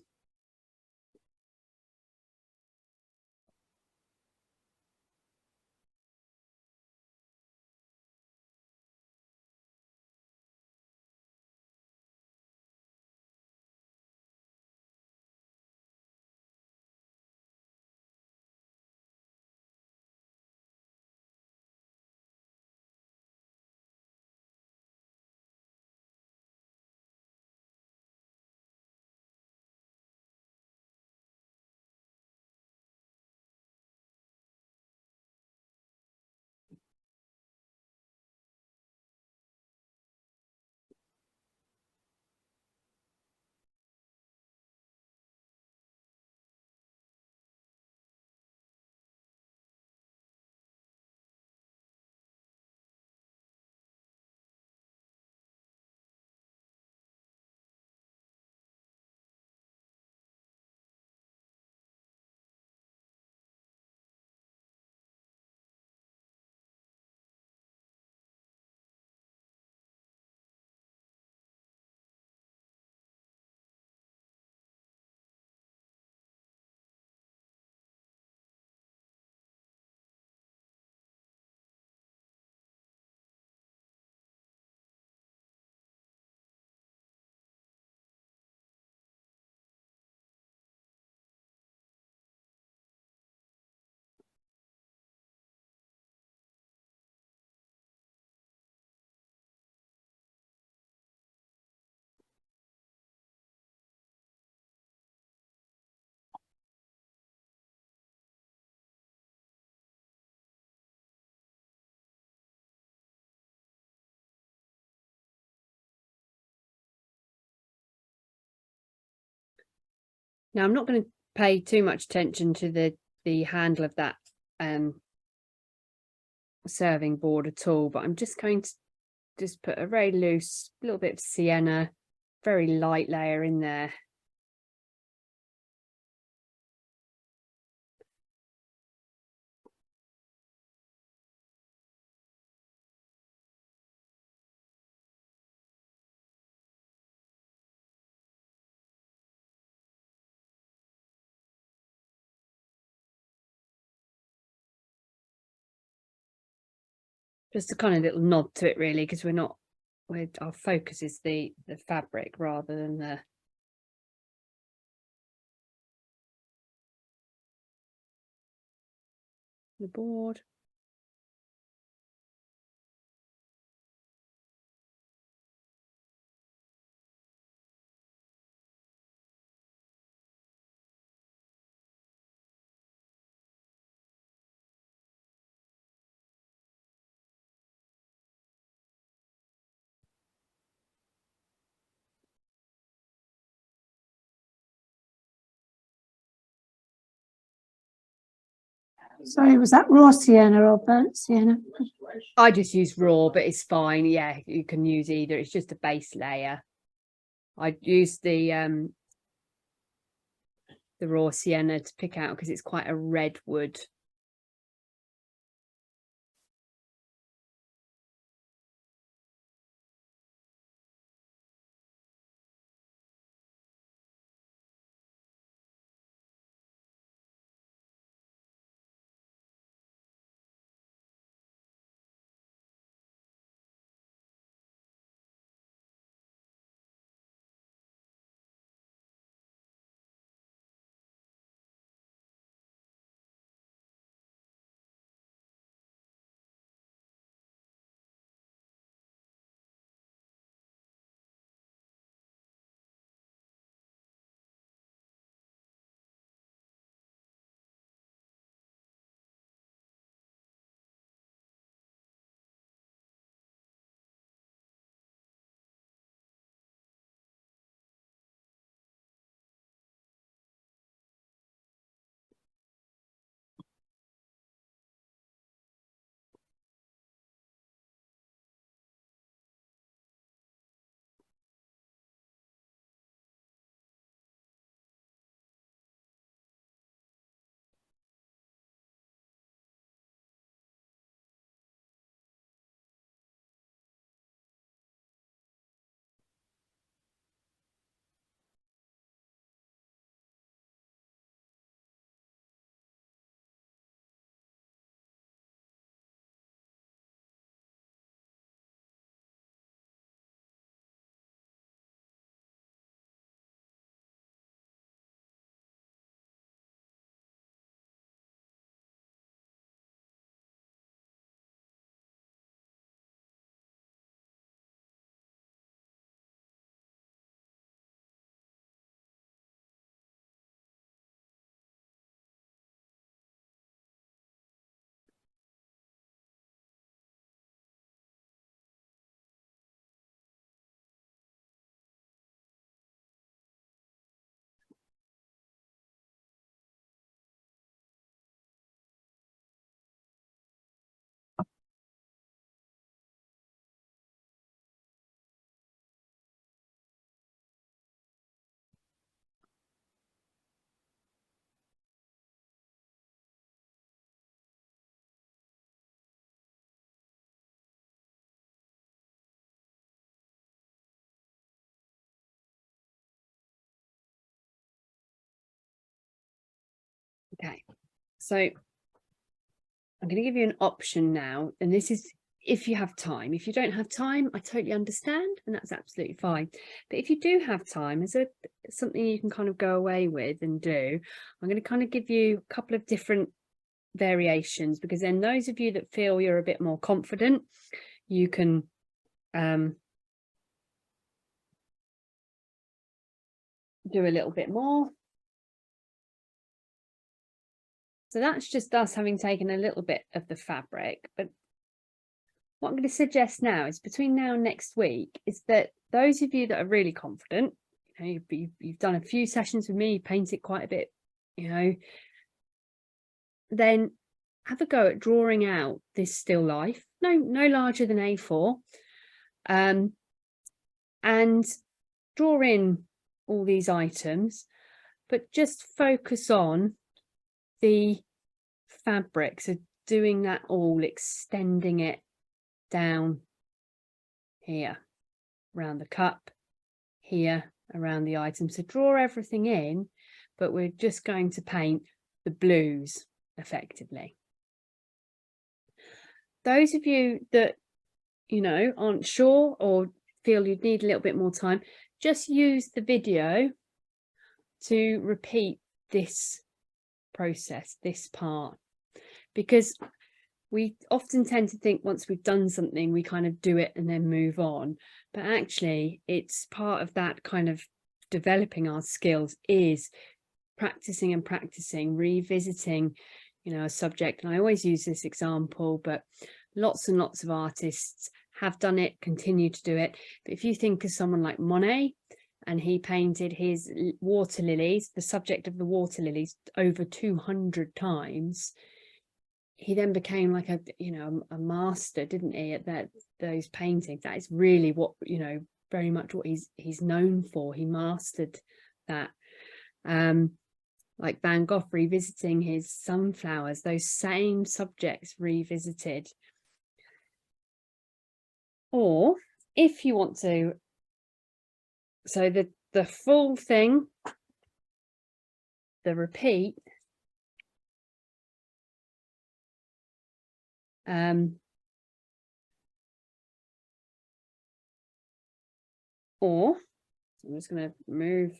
Now I'm not going to pay too much attention to the handle of that serving board at all, but I'm just going to just put a very loose little bit of sienna, very light layer in there. Just a kind of little nod to it, really, because our focus is the fabric rather than the board. Sorry, was that raw sienna or burnt sienna? I just use raw, but it's fine. Yeah, you can use either. It's just a base layer. I use the raw sienna to pick out because it's quite a red wood. Okay, so I'm going to give you an option now, and this is if you have time. If you don't have time, I totally understand, and that's absolutely fine. But if you do have time, is it something you can kind of go away with and do? I'm going to kind of give you a couple of different variations, because then those of you that feel you're a bit more confident, you can do a little bit more. So that's just us having taken a little bit of the fabric. But what I'm going to suggest now is between now and next week is that those of you that are really confident, you've done a few sessions with me, you painted quite a bit, you know, then have a go at drawing out this still life, no larger than A4, and draw in all these items, but just focus on the fabric. So doing that all, extending it down here around the cup, here around the item. So draw everything in, but we're just going to paint the blues effectively. Those of you that, you know, aren't sure or feel you need a little bit more time, just use the video to repeat this process, this part, because we often tend to think once we've done something, we kind of do it and then move on. But actually, it's part of that kind of developing our skills is practicing and practicing, revisiting, you know, a subject. And I always use this example, but lots and lots of artists have done it, continue to do it. But if you think of someone like Monet, and he painted his water lilies, the subject of the water lilies, over 200 times, he then became like a, you know, a master, didn't he, at those paintings. That is really what, you know, very much what he's known for. He mastered that. Like Van Gogh revisiting his sunflowers, those same subjects revisited. Or if you want to, so the full thing, the repeat, or I'm just going to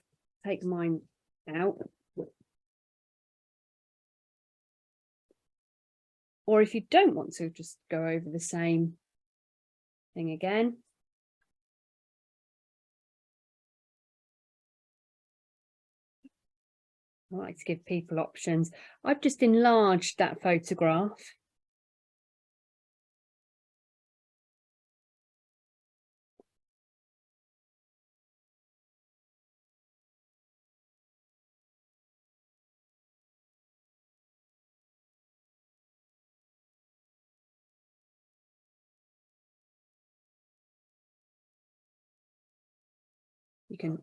take mine out. Or if you don't want to, just go over the same thing again. I like to give people options. I've just enlarged that photograph. You can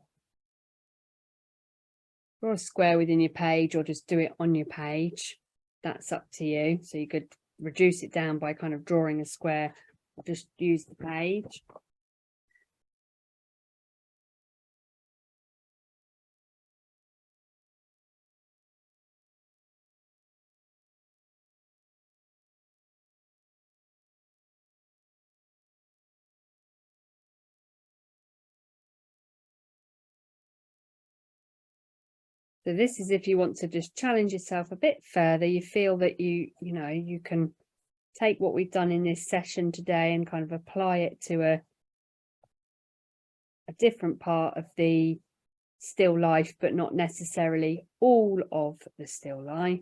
draw a square within your page or just do it on your page. That's up to you. So you could reduce it down by kind of drawing a square, or just use the page. So this is if you want to just challenge yourself a bit further. You feel that you know, you can take what we've done in this session today and kind of apply it to a different part of the still life, but not necessarily all of the still life.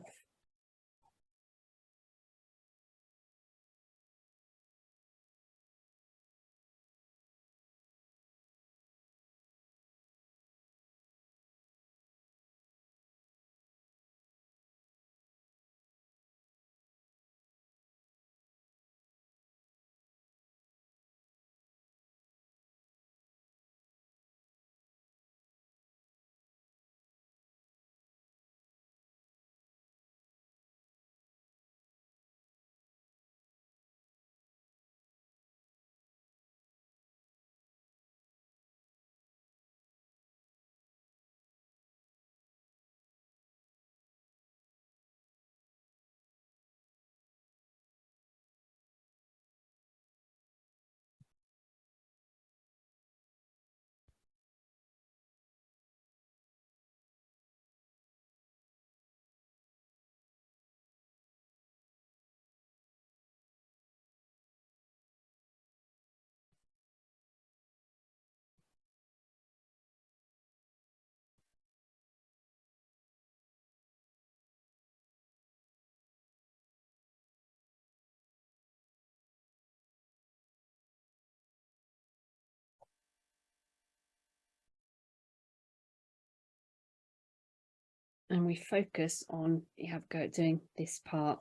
and we focus on, you have a go at doing this part.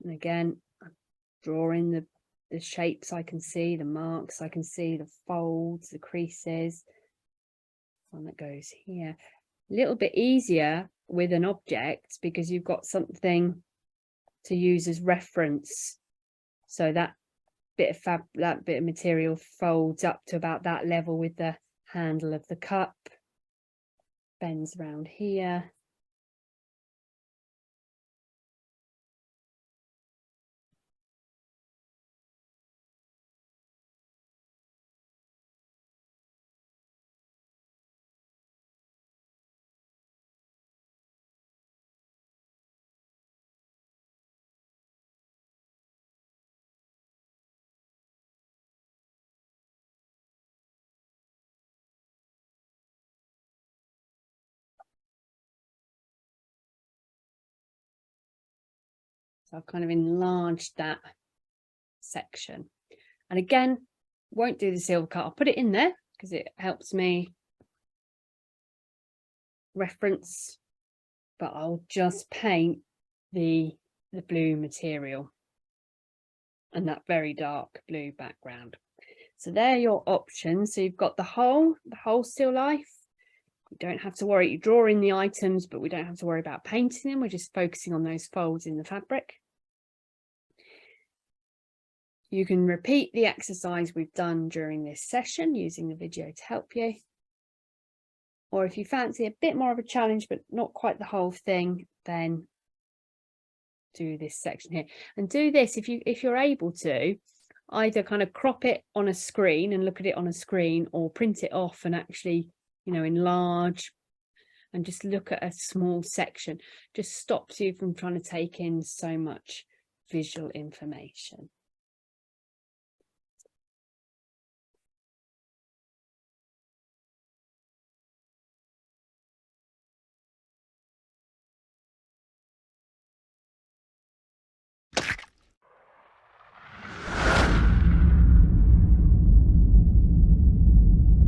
And again, I'm drawing the shapes I can see, the marks I can see, the folds, the creases. One that goes here. A little bit easier with an object because you've got something to use as reference. So that bit of material folds up to about that level with the handle of the cup, bends around here. So I've kind of enlarged that section. And again, won't do the silver cut. I'll put it in there because it helps me reference, but I'll just paint the blue material and that very dark blue background. So they're your options. So you've got the whole still life. You don't have to worry. You draw in the items, but we don't have to worry about painting them. We're just focusing on those folds in the fabric. You can repeat the exercise we've done during this session using the video to help you. Or if you fancy a bit more of a challenge, but not quite the whole thing, then do this section here. And do this if you're able to, either kind of crop it on a screen and look at it on a screen, or print it off and actually, you know, enlarge and just look at a small section. Just stops you from trying to take in so much visual information.